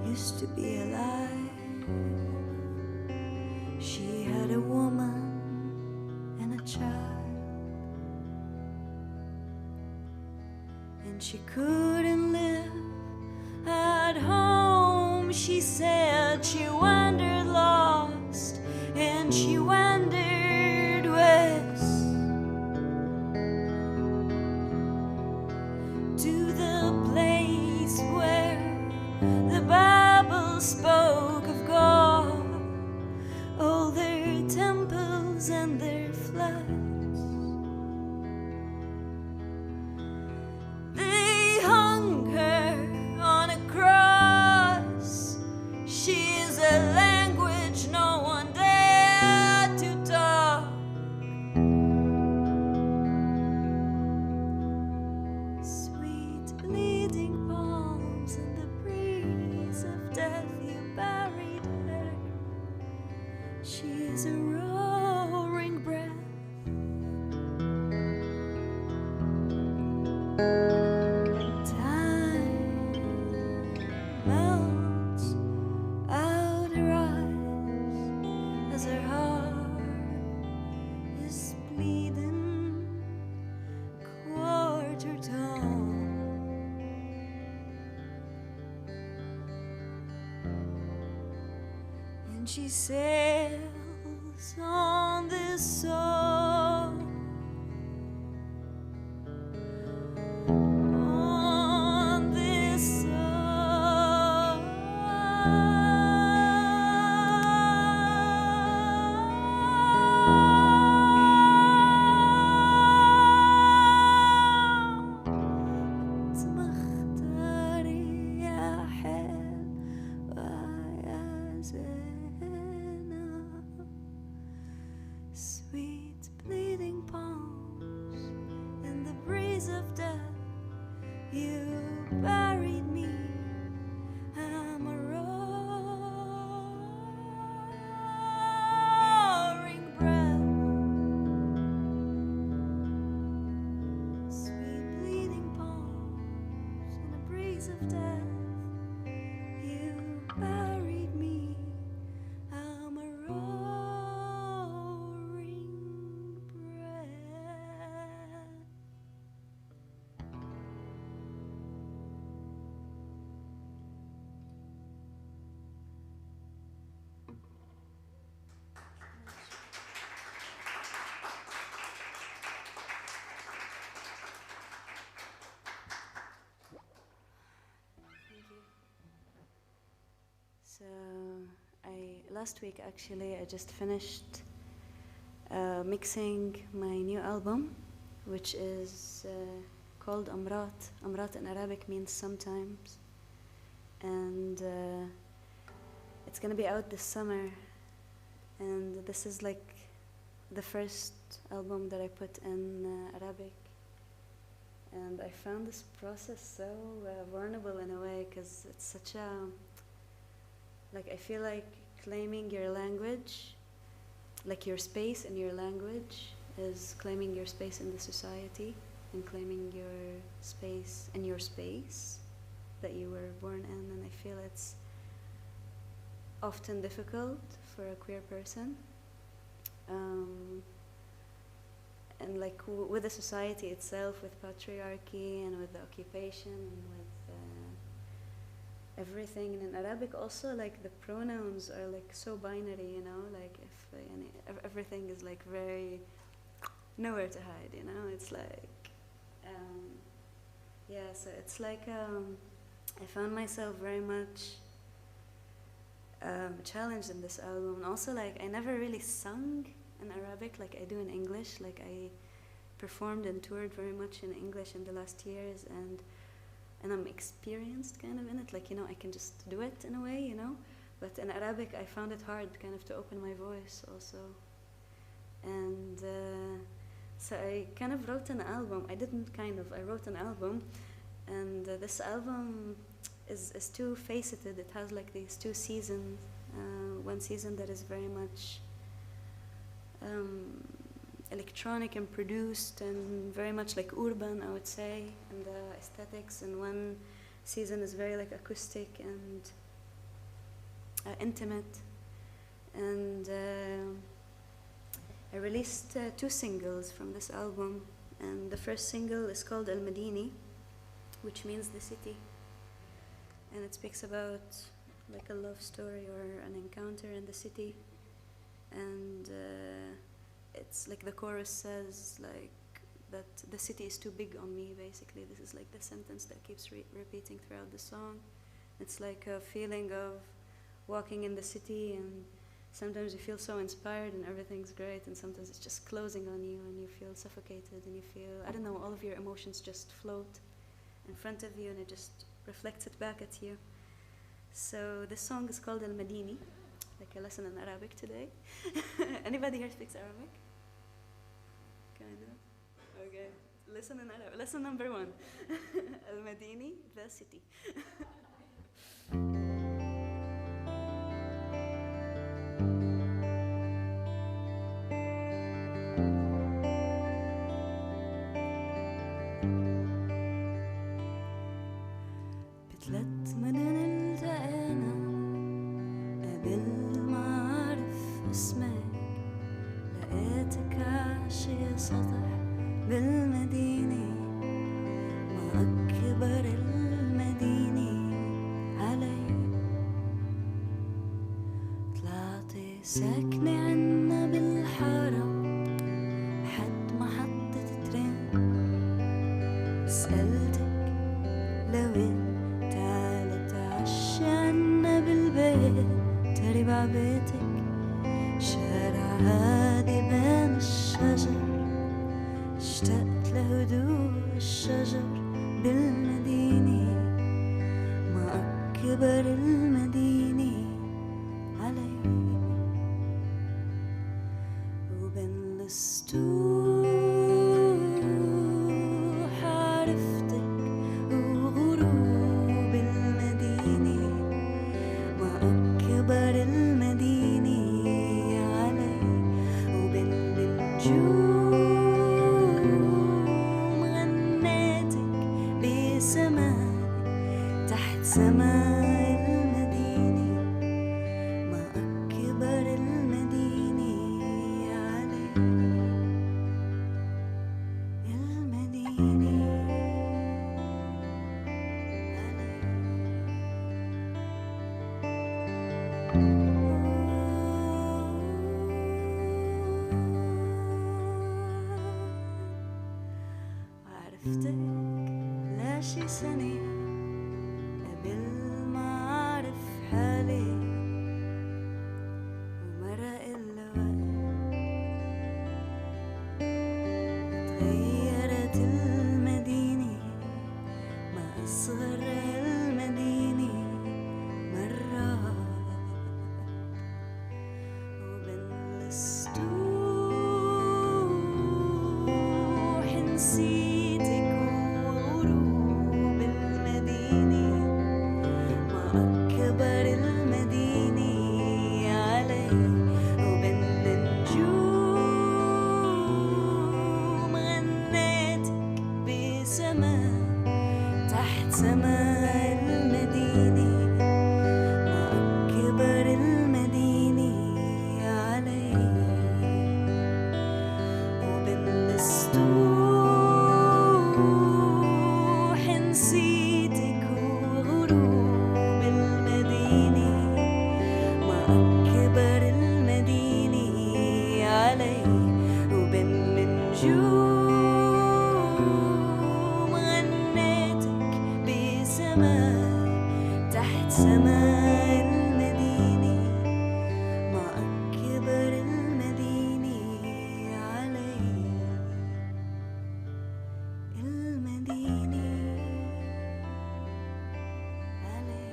used to be alive. She had a woman and a child, and she couldn't live at home. She said she wandered lost, and she wandered west to the place where the Bible spoke of God, all their temples and their floods. They hung her on a cross. She is a language no one dared to talk. Sweet bleeding palms in the breeze of death, you buried her. She is a roaring breath. Time melts out her eyes as her heart is bleeding quarter tone. And she sails on this song, on this song. تمختاري يا حلوة يا زينة. Sweet bleeding palms in the breeze of death, you buried me. I'm a roaring breath. Sweet bleeding palms in the breeze of death, you buried me. last week actually I just finished mixing my new album, which is called Amrat. Amrat in Arabic means sometimes, and it's gonna be out this summer. And this is like the first album that I put in Arabic. And I found this process so vulnerable in a way, because it's such a, like, I feel like claiming your language, like your space in your language is claiming your space in the society and claiming your space in your space that you were born in. And I feel it's often difficult for a queer person. And like with the society itself, with patriarchy and with the occupation and with everything. And in Arabic also, like the pronouns are like so binary, you know, like if everything is like very nowhere to hide, you know. It's like yeah, so it's like I found myself very much challenged in this album. And also, like, I never really sung in Arabic like I do in English. Like, I performed and toured very much in English in the last years, and I'm experienced kind of in it. Like, you know, I can just do it in a way, you know. But in Arabic, I found it hard kind of to open my voice also. And so I kind of wrote an album. I wrote an album, and this album is two-faceted. It has like these two seasons. One season that is very much electronic and produced and very much like urban, I would say, and the aesthetics. And one season is very like acoustic and intimate. And I released 2 singles from this album. And the first single is called Al Madini, which means the city. And it speaks about like a love story or an encounter in the city. And it's like the chorus says like that the city is too big on me, basically. This is like the sentence that keeps repeating throughout the song. It's like a feeling of walking in the city, and sometimes you feel so inspired and everything's great, and sometimes it's just closing on you and you feel suffocated and you feel, I don't know, all of your emotions just float in front of you and it just reflects it back at you. So this song is called Al Madini, like a lesson in Arabic today. Anybody here speaks Arabic? Kind of? Okay. Listen in Arabic. Lesson number 1. Al Madini, the city. بثلاث مدن التقينا قبل ما أعرف اسمك، لقيتك عاشي سطح بالمدينة، ما أكبر المدينة علي. طلعتي ساكنة عنا بالحارة حد محطة ترين، سألتك لوين تعال تعشى عنا بالبيت، تريب عبيتك شارع هادي بين الشجر، اشتقت لهدوء الشجر بالمدينة، ما أكبر المدينة علي. وبين السطوح عرفتك وغروب المدينة، ما أكبر المدينة علي. وبين النجوم غنيتك بسماء تحت سماء المدينة، ما أكبر المدينة علي. المدينة عرفتك لا شي سنة قبل ما أعرف حالي، علي وبالنجوم غنيتك بسماء تحت سماء المدينة ما أكبر المدينة علي المدينة علي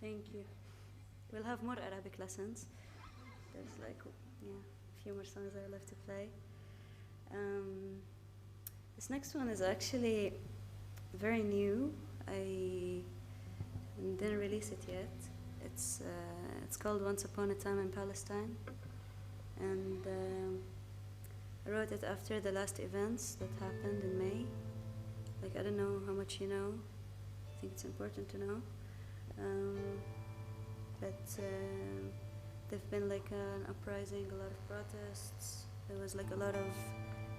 Thank you. We'll have more Arabic lessons. There's like, yeah, a few more songs I love to play. This next one is actually very new. I didn't release it yet. It's called Once Upon a Time in Palestine. And I wrote it after the last events that happened in May. Like, I don't know how much you know. I think it's important to know. But there've been like an uprising, a lot of protests. There was like a lot of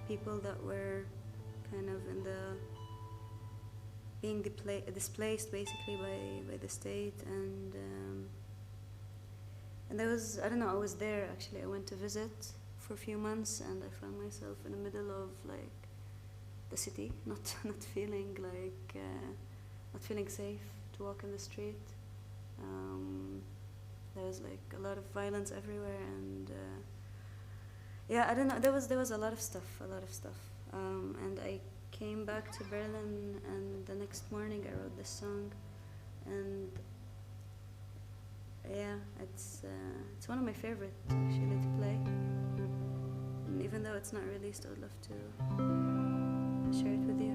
people that were kind of in the being displaced basically by the state, and there was, I don't know, I was there actually. I went to visit for a few months, and I found myself in the middle of like the city, not feeling like not feeling safe to walk in the street. There was like a lot of violence everywhere, and yeah, I don't know. There was a lot of stuff, and I came back to Berlin, and the next morning I wrote this song, and yeah, it's one of my favorites actually to play. And even though it's not released, I would love to share it with you.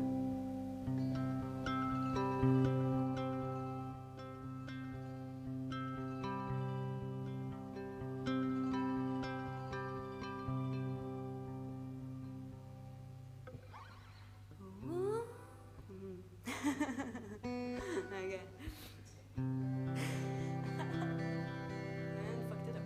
Okay. And fucked it up.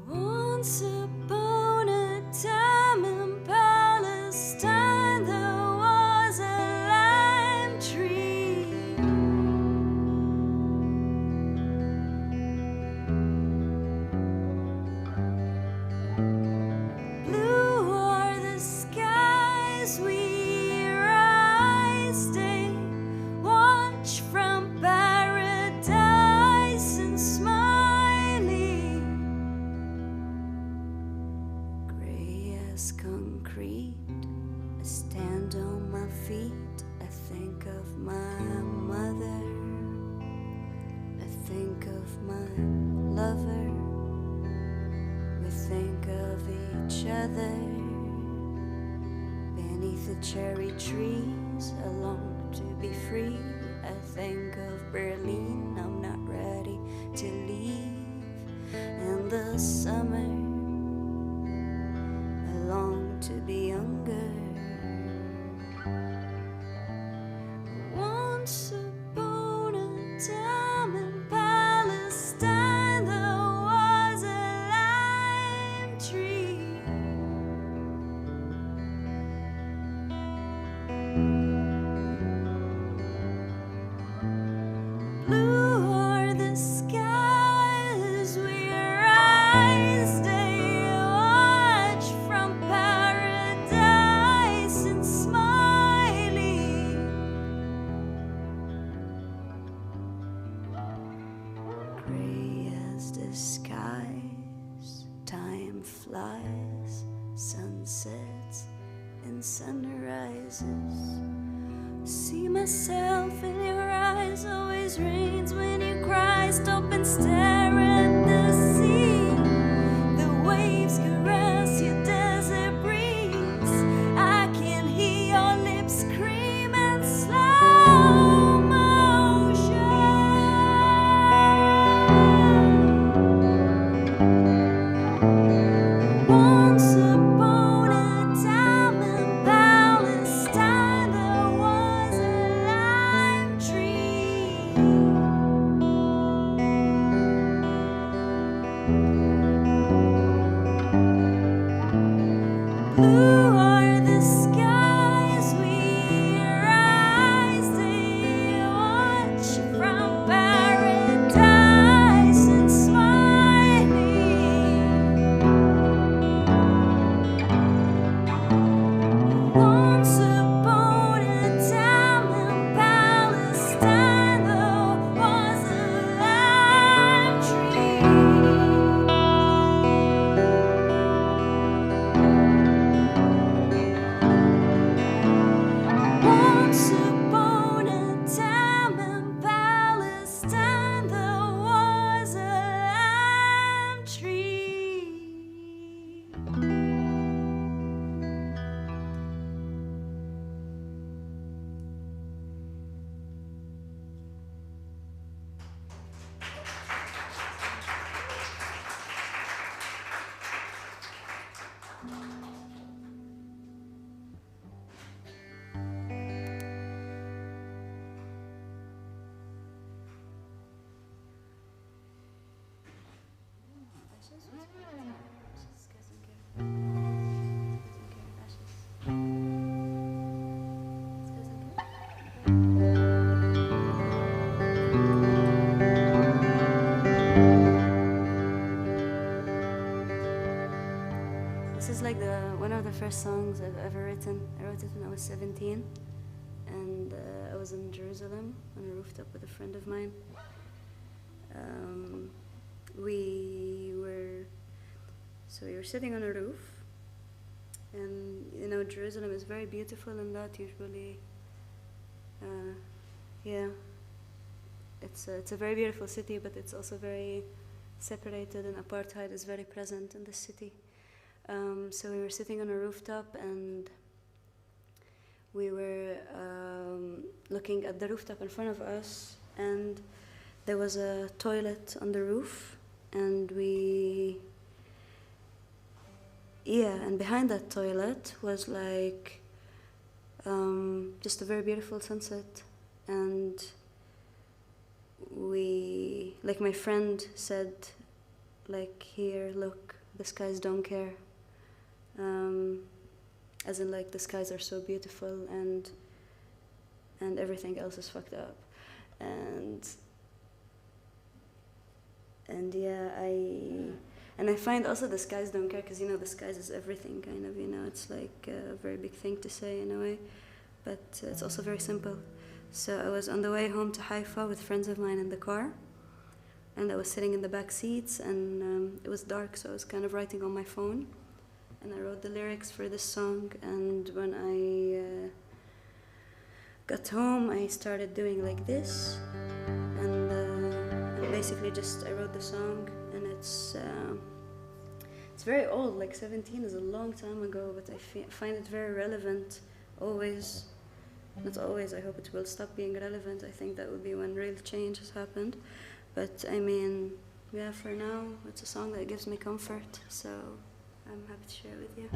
Once upon a time in Palestine, there was a lime tree. Blue are the skies we rise, they watch from paradise and smiling. Gray as concrete, I stand on my feet. I think of my mother, I think of my lover. We think of each other beneath the cherry trees. I long to be free. I think of Berlin, I'm not ready to leave. In the summer, I long to be younger. Once upon a time in Palestine, there was a lime tree. Blue are the skies we rise, they watch from paradise and smiling. Gray as the skies, time flies, sun sets and sunrises. See myself in your eyes, always rains when you cry. Stop and stare This is like one of the first songs I've ever written. I wrote it when I was 17, and I was in Jerusalem on a rooftop with a friend of mine. We were sitting on a roof, and you know Jerusalem is very beautiful and that usually, it's a very beautiful city, but it's also very separated, and apartheid is very present in the city. So we were sitting on a rooftop, and we were looking at the rooftop in front of us, and there was a toilet on the roof, and and behind that toilet was like just a very beautiful sunset, and like my friend said, like, here, look, the skies don't care. As in, like, the skies are so beautiful, and everything else is fucked up. And I find also the skies don't care, because, you know, the skies is everything, kind of, you know, it's like a very big thing to say in a way, but it's also very simple. So I was on the way home to Haifa with friends of mine in the car, and I was sitting in the back seats, and it was dark, so I was kind of writing on my phone, and I wrote the lyrics for this song. And when I got home, I started doing like this, and basically just I wrote the song, and it's very old, like 17 is a long time ago, but I find it very relevant always. Not always, I hope it will stop being relevant. I think that would be when real change has happened. But I mean, yeah, for now, it's a song that gives me comfort, so I'm happy to share it with you.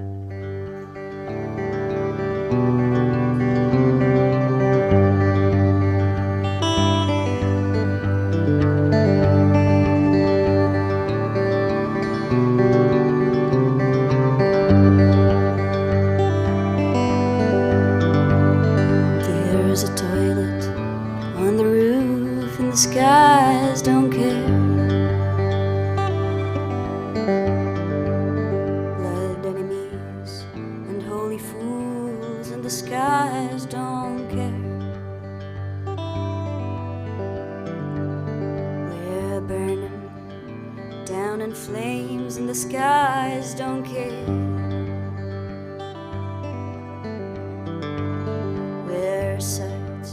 Skies don't care. Blood enemies and holy fools, and the skies don't care. We're burning down in flames, and the skies don't care. We're sight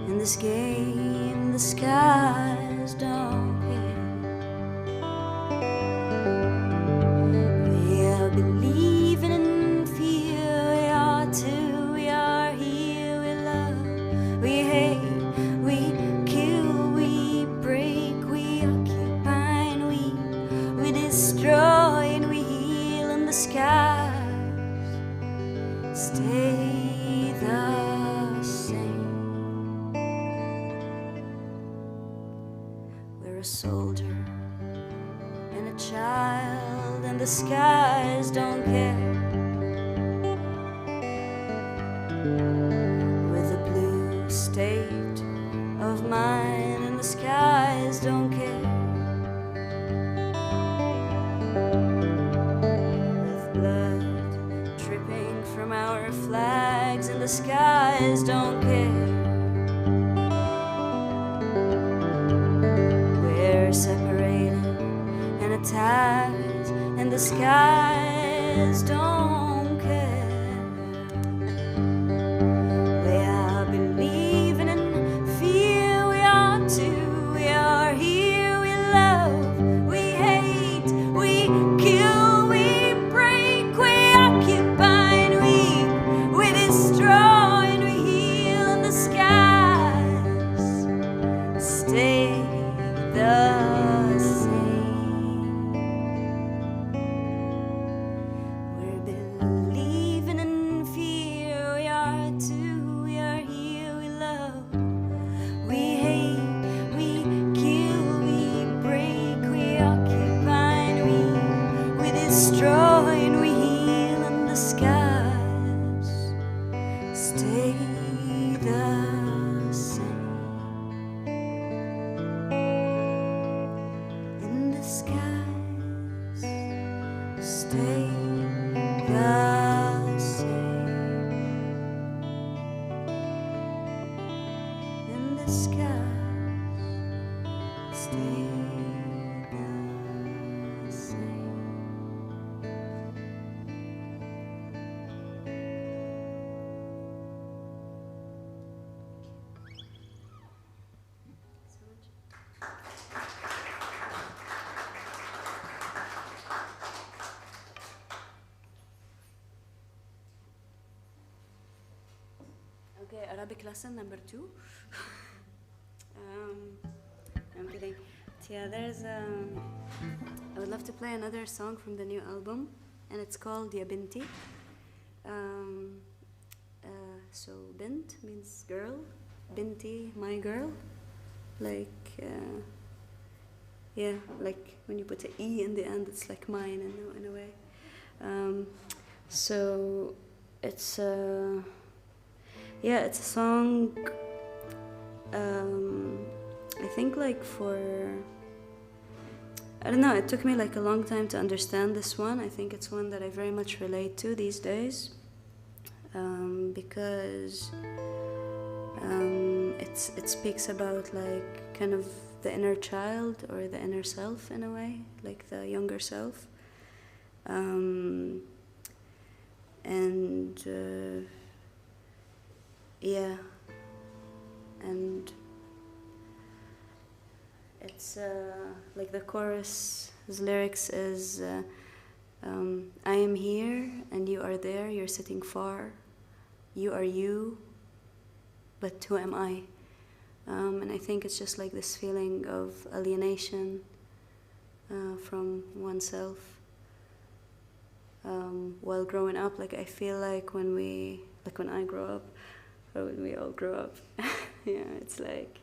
in this game. The skies don't care. We are believing in fear. We are too. We are here. We love. We hate. We kill. We break. We occupy and we destroy and we heal. And the skies stay the same. A soldier and a child, and the skies don't care. With a blue state of mind, and the skies don't care. With blood dripping from our flags, and the skies don't care. Separated and attacked, and the skies don't care. We are believing in fear. We are too. We are here. We love. We hate. We kill. We break. We occupy and we destroy and we heal. And the skies stay the same. We're believing in fear. We are too. We are here. We love. We hate. We kill. We break. We occupy and we destroy and we heal. And the skies stay the same. stay the same. Okay, Arabic lesson number 2. I'm kidding. Yeah, I would love to play another song from the new album, and it's called Ya Binti. So Bint means girl, Binti, my girl. Like, yeah, like when you put an E in the end, it's like mine in a way. So it's yeah, it's a song, I think like I don't know, it took me like a long time to understand this one. I think it's one that I very much relate to these days, because it speaks about like kind of the inner child or the inner self in a way, like the younger self. Yeah, and it's like the chorus, his lyrics is I am here and you are there, you're sitting far, you are you, but who am I? And I think it's just like this feeling of alienation from oneself while growing up. Like I feel like when I grow up, or when we all grow up, yeah, it's like,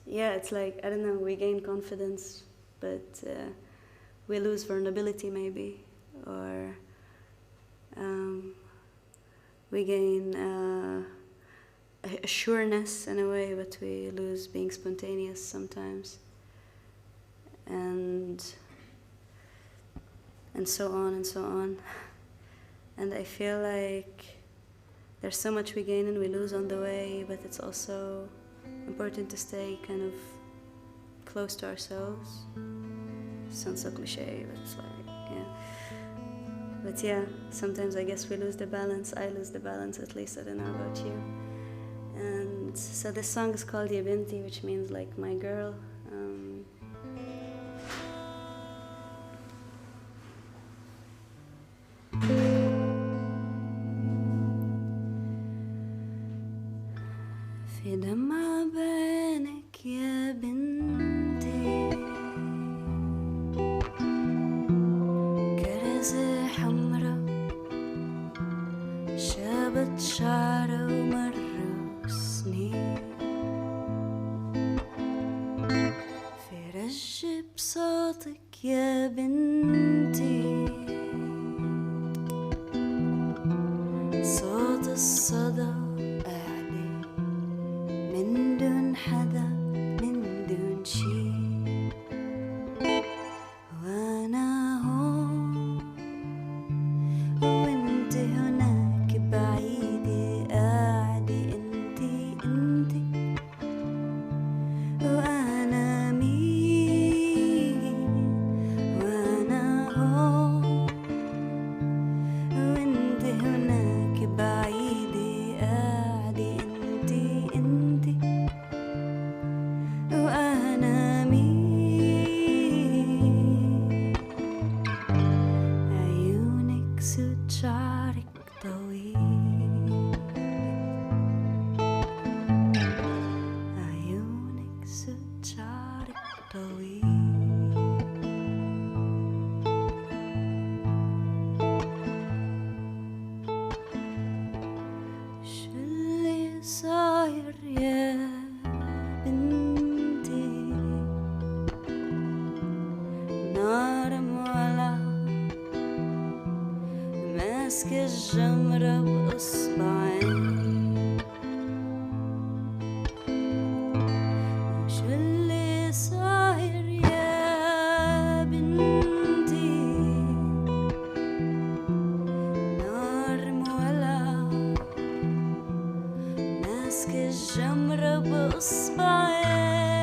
yeah, it's like, I don't know, we gain confidence, but we lose vulnerability maybe, or we gain a sureness in a way, but we lose being spontaneous sometimes, and so on and so on. And I feel like there's so much we gain and we lose on the way, but it's also important to stay kind of close to ourselves. Sounds so cliche, but it's like, yeah. But yeah, sometimes I guess we lose the balance. I lose the balance, at least. I don't know about you. And so this song is called Ya Binti, which means like my girl. في دمع بينك يا بنتي كرزة حمرا شابت شعره ومروا سنين في رج بصوتك يا بنتي صوت الصدى من دون حدا من دون شي وانا هون وانت هناك بعيدة قاعدة انتي وانا مين وانا هون وانت هناك بعيدة قاعدة انتي وأنا مين عيونك سود شعرك طويل عيونك سود شعرك طويل شو اللي صاير يا بنتي نار مولعة ماسكة الجمرة بإصبعين شو اللي صاير يا بنتي نار مولعة ماسكة الجمرة بإصبعين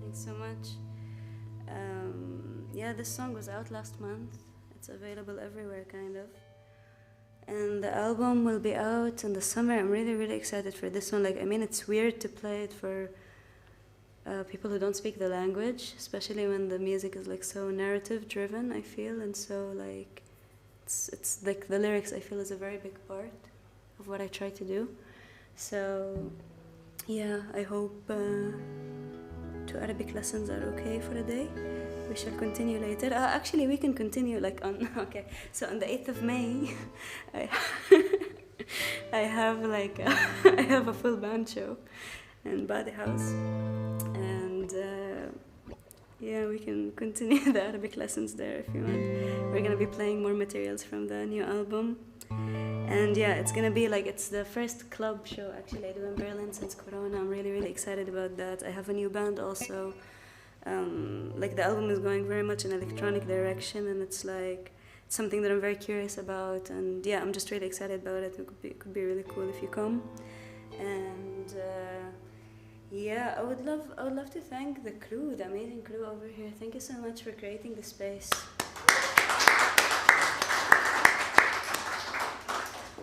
Thanks so much. Yeah, this song was out last month. It's available everywhere, kind of. And the album will be out in the summer. I'm really, really excited for this one. Like, I mean, it's weird to play it for people who don't speak the language, especially when the music is like so narrative-driven, I feel, and so like it's like the lyrics, I feel, is a very big part of what I try to do. So, yeah, I hope 2 Arabic lessons are okay for a day. We shall continue later. Actually, we can continue like on, okay. So on the 8th of May, I have like, I have a full band show in Badi House. And yeah, we can continue the Arabic lessons there if you want. We're gonna be playing more materials from the new album. And yeah, it's gonna be like, it's the first club show actually I do in Berlin since Corona. I'm really, really excited about that. I have a new band also. Like the album is going very much in electronic direction, and it's like something that I'm very curious about, and yeah, I'm just really excited about it. It could be really cool if you come. And yeah, I would love to thank the crew, the amazing crew over here. Thank you so much for creating the space.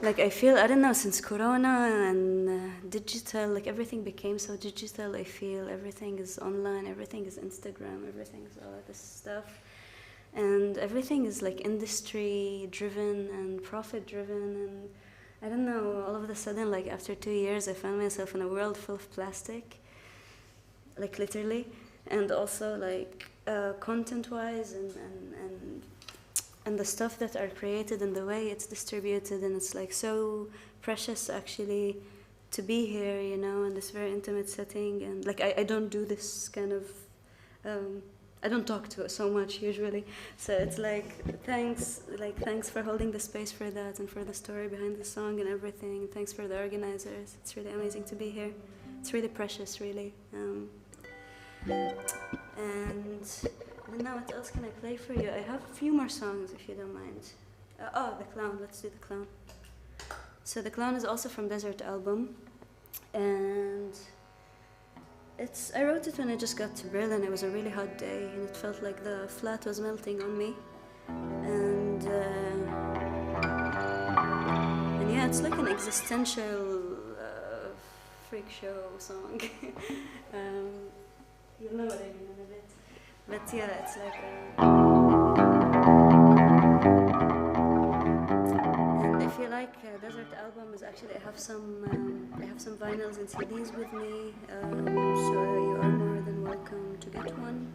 Like I feel, I don't know, since Corona and digital, like everything became so digital, I feel everything is online, everything is Instagram, everything is all of this stuff. And everything is like industry driven and profit driven, and I don't know, all of a sudden, like after 2 years, I found myself in a world full of plastic, like literally, and also like content-wise and the stuff that are created and the way it's distributed, and it's like so precious actually to be here, you know, in this very intimate setting. And like I don't do this kind of, I don't talk to it so much usually. So it's like thanks for holding the space for that and for the story behind the song and everything. Thanks for the organizers. It's really amazing to be here. It's really precious, really. And I don't know, what else can I play for you? I have a few more songs, if you don't mind. The Clown, let's do The Clown. So The Clown is also from Desert album. And I wrote it when I just got to Berlin. It was a really hot day, and it felt like the flat was melting on me. And yeah, it's like an existential freak show song. You'll know what I mean in a bit. But yeah, it's like and if you like Desert album, is actually I have some vinyls and CDs with me, so you are more than welcome to get one.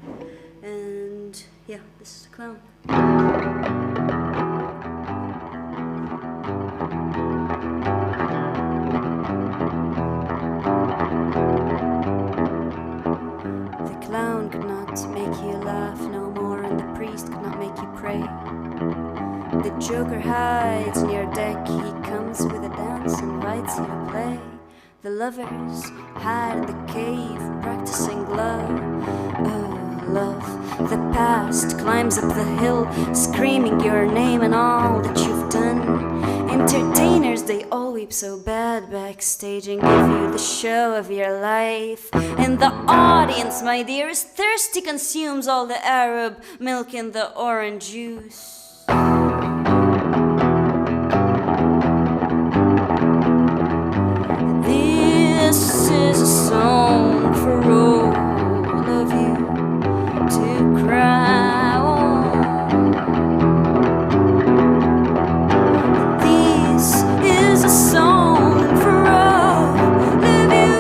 And yeah, this is The Clown. The clown could not make you laugh no more, and the priest could not make you pray. The joker hides near deck, he comes with a dance, invites you to play. The lovers hide in the cave, practicing love. Oh, love, the past climbs up the hill, screaming your name and all that you've done. Entertainers, they all weep so bad backstage and give you the show of your life. And the audience, my dear, is thirsty, consumes all the Arab milk and the orange juice. This is a song for all of you to cry on. This is a song for all of you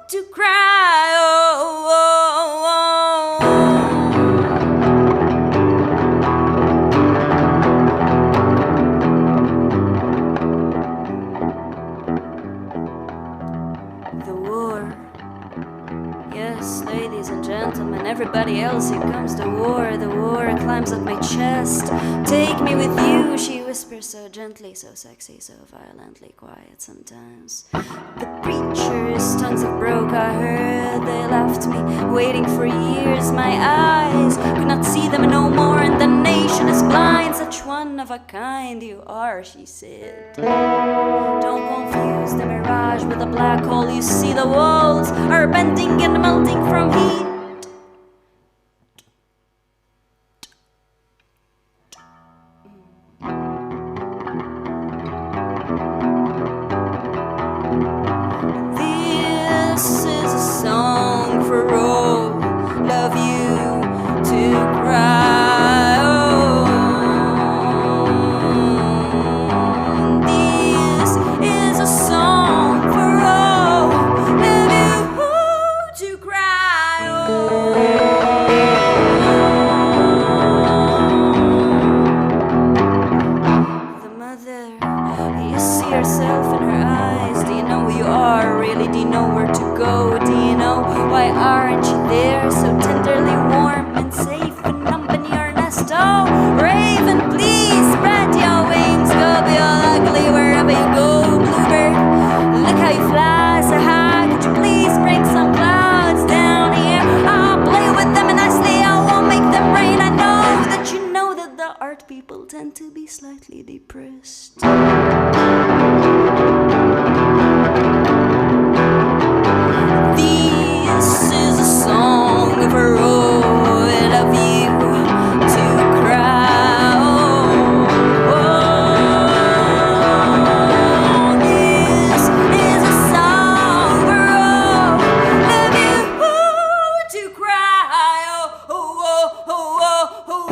to cry everybody else, here comes the war climbs up my chest. Take me with you, she whispers so gently, so sexy, so violently quiet sometimes. The preacher's tongues have broke, I heard they left me waiting for years. My eyes could not see them no more, and the nation is blind. such one of a kind you are, she said. Don't confuse the mirage with a black hole. You see the walls are bending and melting from heat. This is a song for all of you to cry on. This is a song for all of you to cry on. The mother, you see yourself in her eyes. Do you know who you are really? Do you know where to go? Do you know why aren't you there, so tenderly warm and safe and numb in your nest? Oh, raven, please spread your wings, go be all ugly wherever you go. Bluebird, look how you fly so high. Could you please bring some clouds down here? I'll play with them nicely, I won't make them rain. I know that you know that the art people tend to be slightly depressed. This is a song for all of you to cry. Oh, this is a song for all of you to cry. Oh, oh, oh, oh, oh, oh.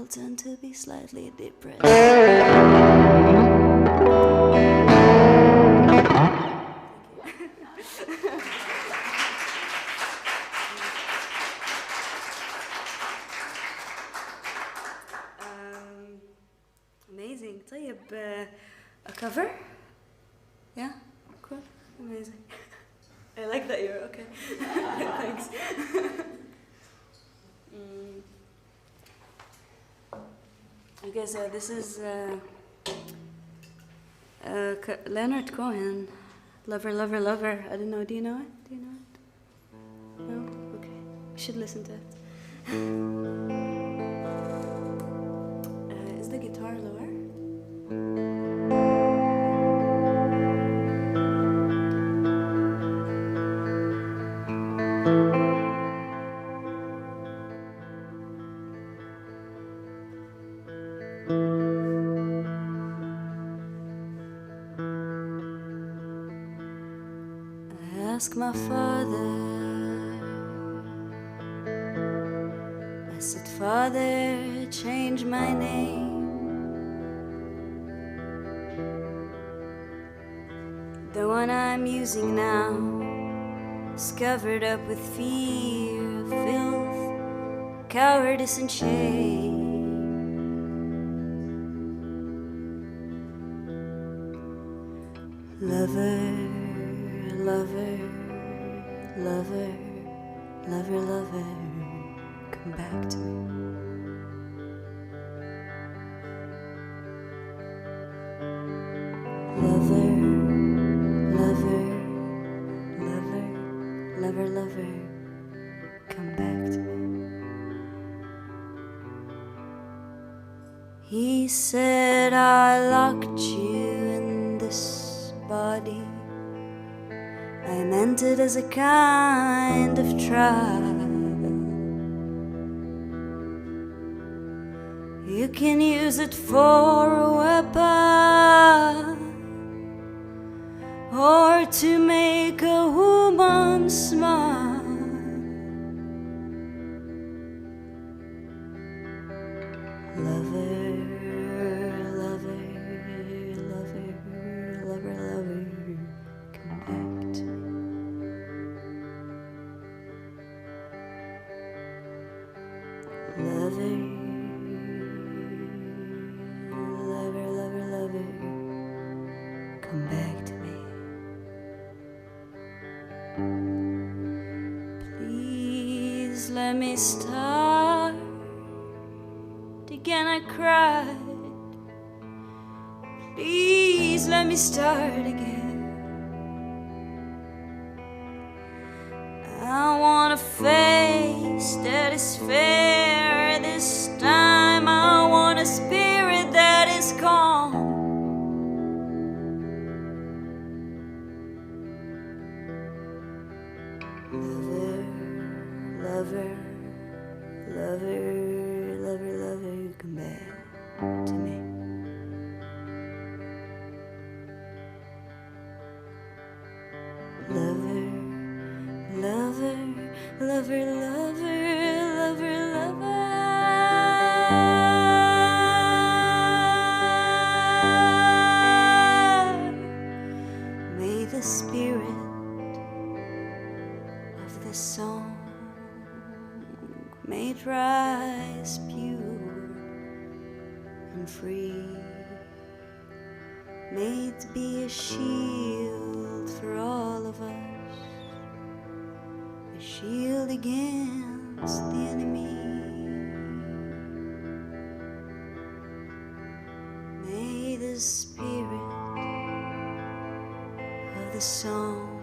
Tend to be slightly depressed. Amazing. طيب, a cover? Yeah? Cool. Amazing. I like that you're okay. Thanks. Okay, so this is Leonard Cohen, Lover, Lover, Lover. I don't know, do you know it? Do you know it? No? Okay, you should listen to it. Is the guitar lower? Ask my father. I said, Father, change my name. The one I'm using now is covered up with fear, filth, cowardice and shame. Lover, lover, lover, lover, lover, come back to me. Lover, lover, lover, lover, lover, come back to me. He said I locked you in this body. I meant it as a kind of trial. You can use it for a weapon or to make a woman smile. Lover, lover, lover, lover, lover, come back to me. Lover, lover, lover, lover, come back to me. Please let me start again. I cried. Please let me start again. I want a face that is fair this time. I want a spirit that is calm. Lover, lover, lover, lover, come back to me. Lover, lover, lover, lover, lover, lover. May the spirit of the song, may it rise pure and free. May it be a shield for all of us, a shield against the enemy. May the spirit of the song,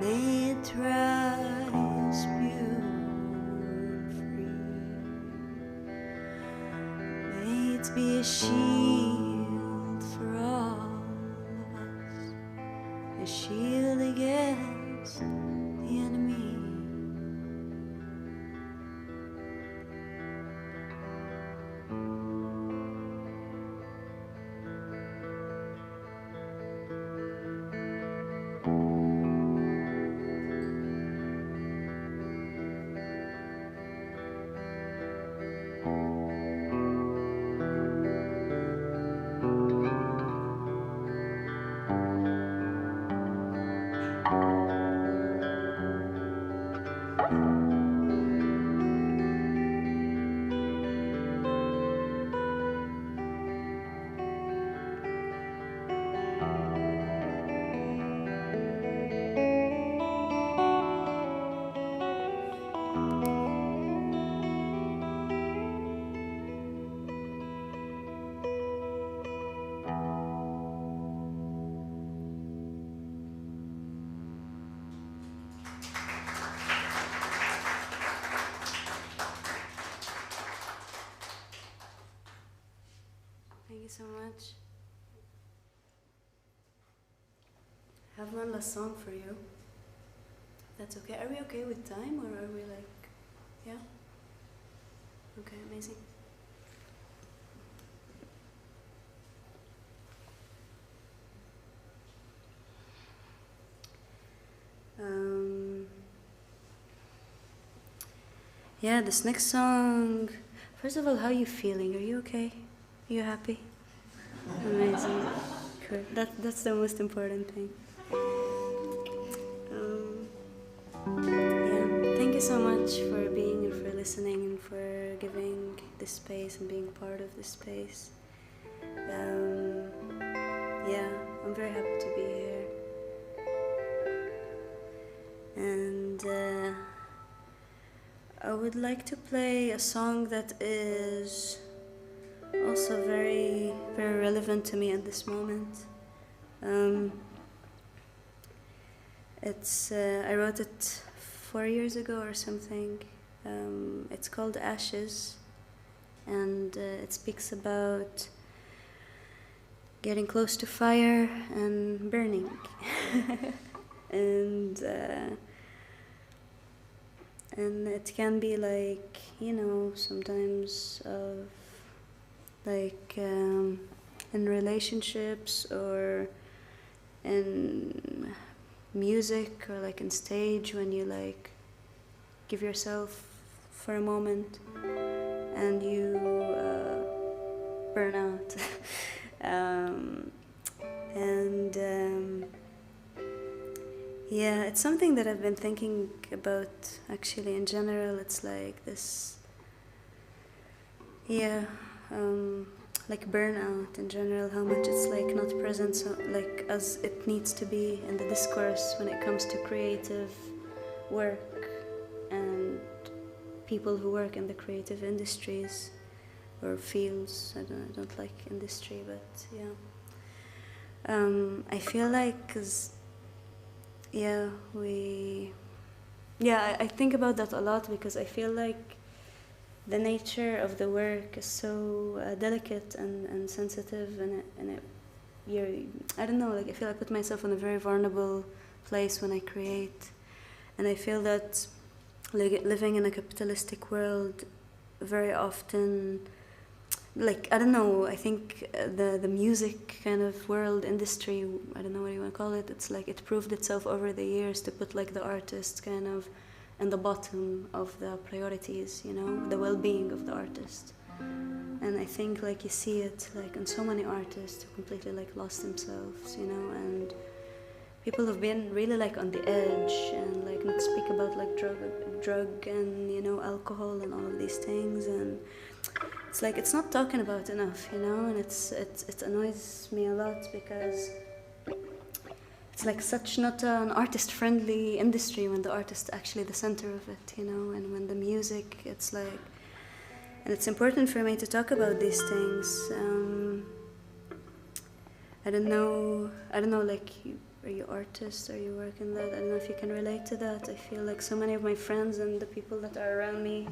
may it rise pure and free. May it be a shield for all of us, a shield against the enemy. Thank you so much. I have one last song for you. That's okay. Are we okay with time, or are we like, yeah? Okay, amazing. Yeah, this next song. First of all, how are you feeling? Are you okay? Are you happy? Amazing. Cool. That's the most important thing. Yeah. Thank you so much for being and for listening and for giving this space and being part of this space. Yeah, I'm very happy to be here. And I would like to play a song that is also very, very relevant to me at this moment. I wrote it 4 years ago or something. It's called Ashes, and it speaks about getting close to fire and burning. and it can be like, you know, sometimes of like in relationships or in music or like in stage, when you like give yourself for a moment and you burn out. Yeah, it's something that I've been thinking about actually in general. It's like this, yeah, like burnout in general, how much it's like not present so like as it needs to be in the discourse when it comes to creative work and people who work in the creative industries or fields. I don't like industry, but yeah. I feel like, cause I think about that a lot because I feel like the nature of the work is so delicate and sensitive, and I don't know, like I feel I put myself in a very vulnerable place when I create, and I feel that like living in a capitalistic world very often, like I don't know, I think the music kind of world industry, I don't know what you want to call it, it's like it proved itself over the years to put like the artist kind of in the bottom of the priorities, you know, the well-being of the artist. And I think like you see it like in so many artists who completely like lost themselves, you know, and people have been really like on the edge and like not speak about like drug and, you know, alcohol and all of these things, and it's like it's not talking about enough, you know, and it annoys me a lot because it's like such not an artist-friendly industry when the artist is actually the center of it, you know, and when the music, it's like, and it's important for me to talk about these things. I don't know, like, are you artists? Are you working that? I don't know if you can relate to that. I feel like so many of my friends and the people that are around me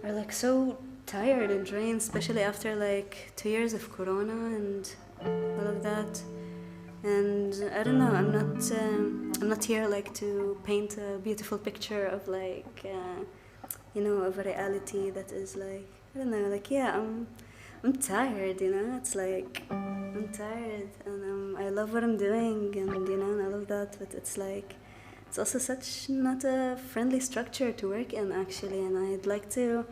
are like so tired and drained, especially after like 2 years of Corona and all of that. And I don't know, I'm not here like to paint a beautiful picture of like, you know, of a reality that is like, I don't know, like, yeah, I'm tired, you know, it's like, I'm tired and I love what I'm doing and, you know, and I love that, but it's like, it's also such not a friendly structure to work in actually, and I'd like to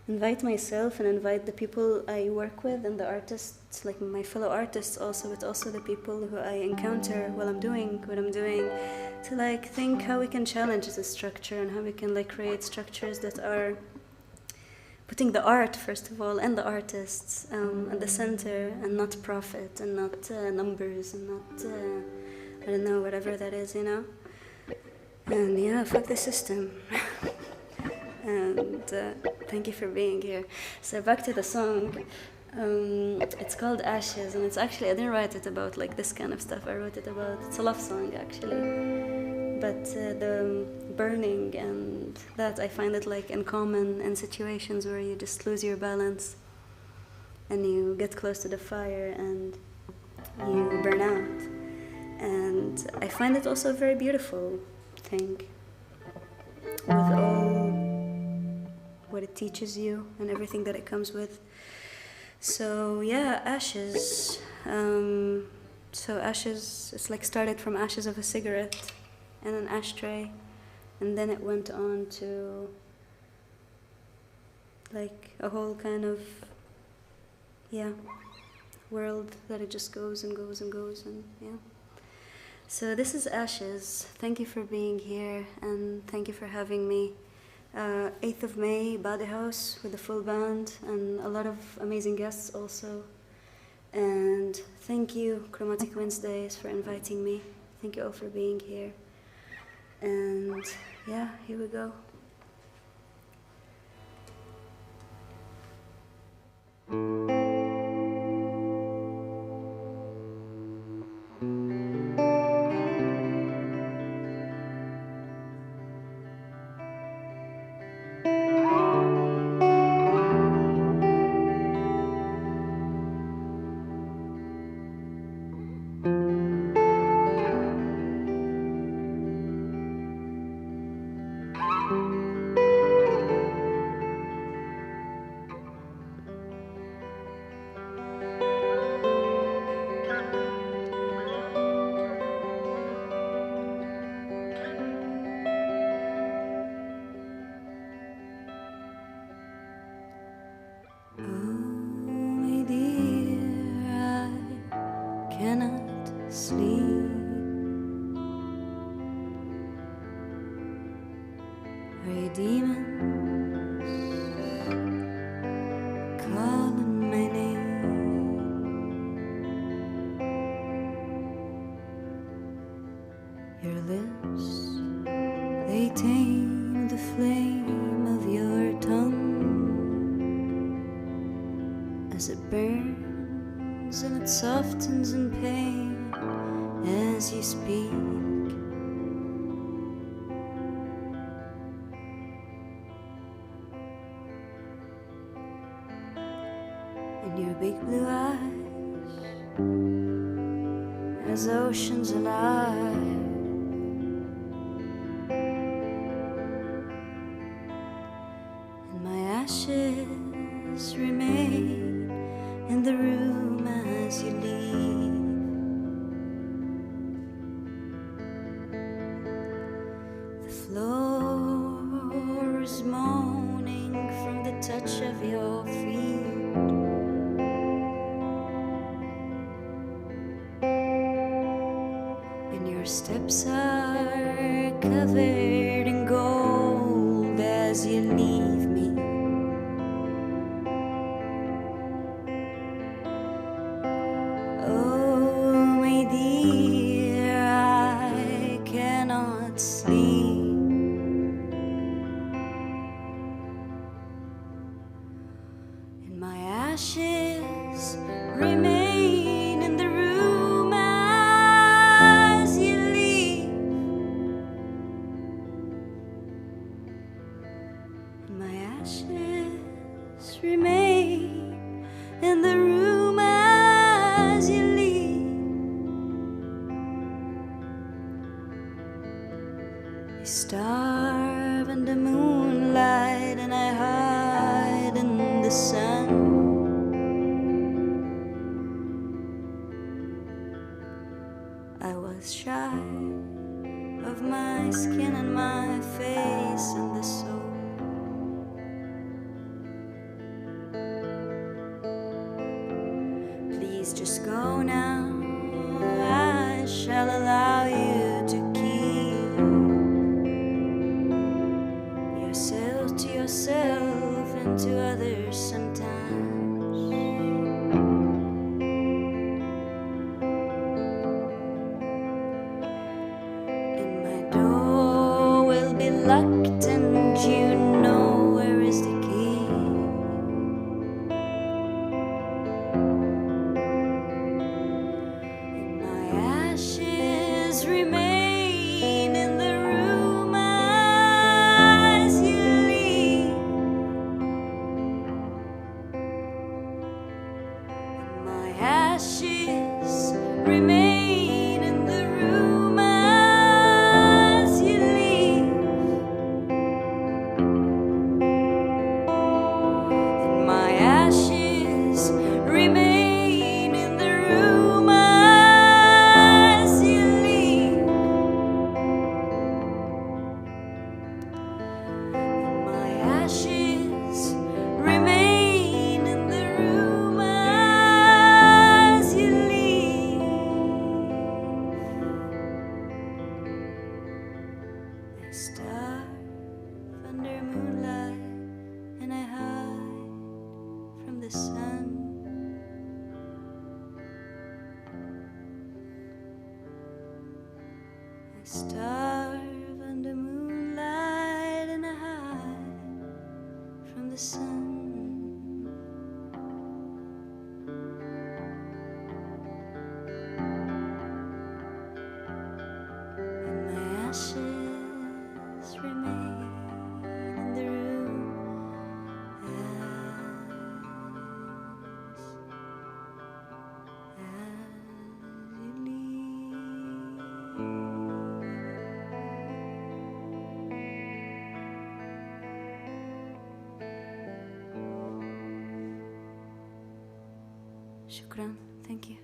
invite myself and invite the people I work with and the artists, like my fellow artists also, but also the people who I encounter while I'm doing what I'm doing, to like think how we can challenge this structure and how we can like create structures that are putting the art, first of all, and the artists at the center, and not profit, and not numbers, and not, I don't know, whatever that is, you know? And yeah, fuck the system. And thank you for being here. So back to the song. It's called Ashes, and it's actually, I didn't write it about like this kind of stuff. I wrote it about, it's a love song actually. But the burning and that, I find it like in common in situations where you just lose your balance and you get close to the fire and you burn out. And I find it also a very beautiful thing with all what it teaches you and everything that it comes with. So yeah, ashes. So ashes, it's like started from ashes of a cigarette and an ashtray, and then it went on to like a whole kind of, yeah, world that it just goes and goes and goes, and yeah. So this is Ashes. Thank you for being here, and thank you for having me. 8th of May, Body House with the full band and a lot of amazing guests also. And thank you, Chromatic Wednesdays, for inviting me. Thank you all for being here. And yeah, here we go. softens in pain as you speak. In your big blue eyes, as oceans alive, and my ashes remain in the room as you leave. The floor is moaning from the touch of your feet. And your steps are covered in gold as you leave me. Oh, my dear, I cannot sleep. And my ashes remain in the room as you leave. And my ashes remain in the room as you leave. You starve in the moonlight and I hide in the sun. I was shy of my skin and my face and the soul. Please just go now. I shall allow you to keep yourself to yourself and to others sometimes. And my door will be locked and you know where is the key. And my ashes remain in the room as you leave. And my ashes remain in the room as you leave. And my ashes remain in the room as you leave. And my ashes remain in the room as you leave. I starve under moonlight and I hide from the sun. I starve under moonlight and I hide from the sun. And my ashes remain in the room as you leave. Shukran. Thank you.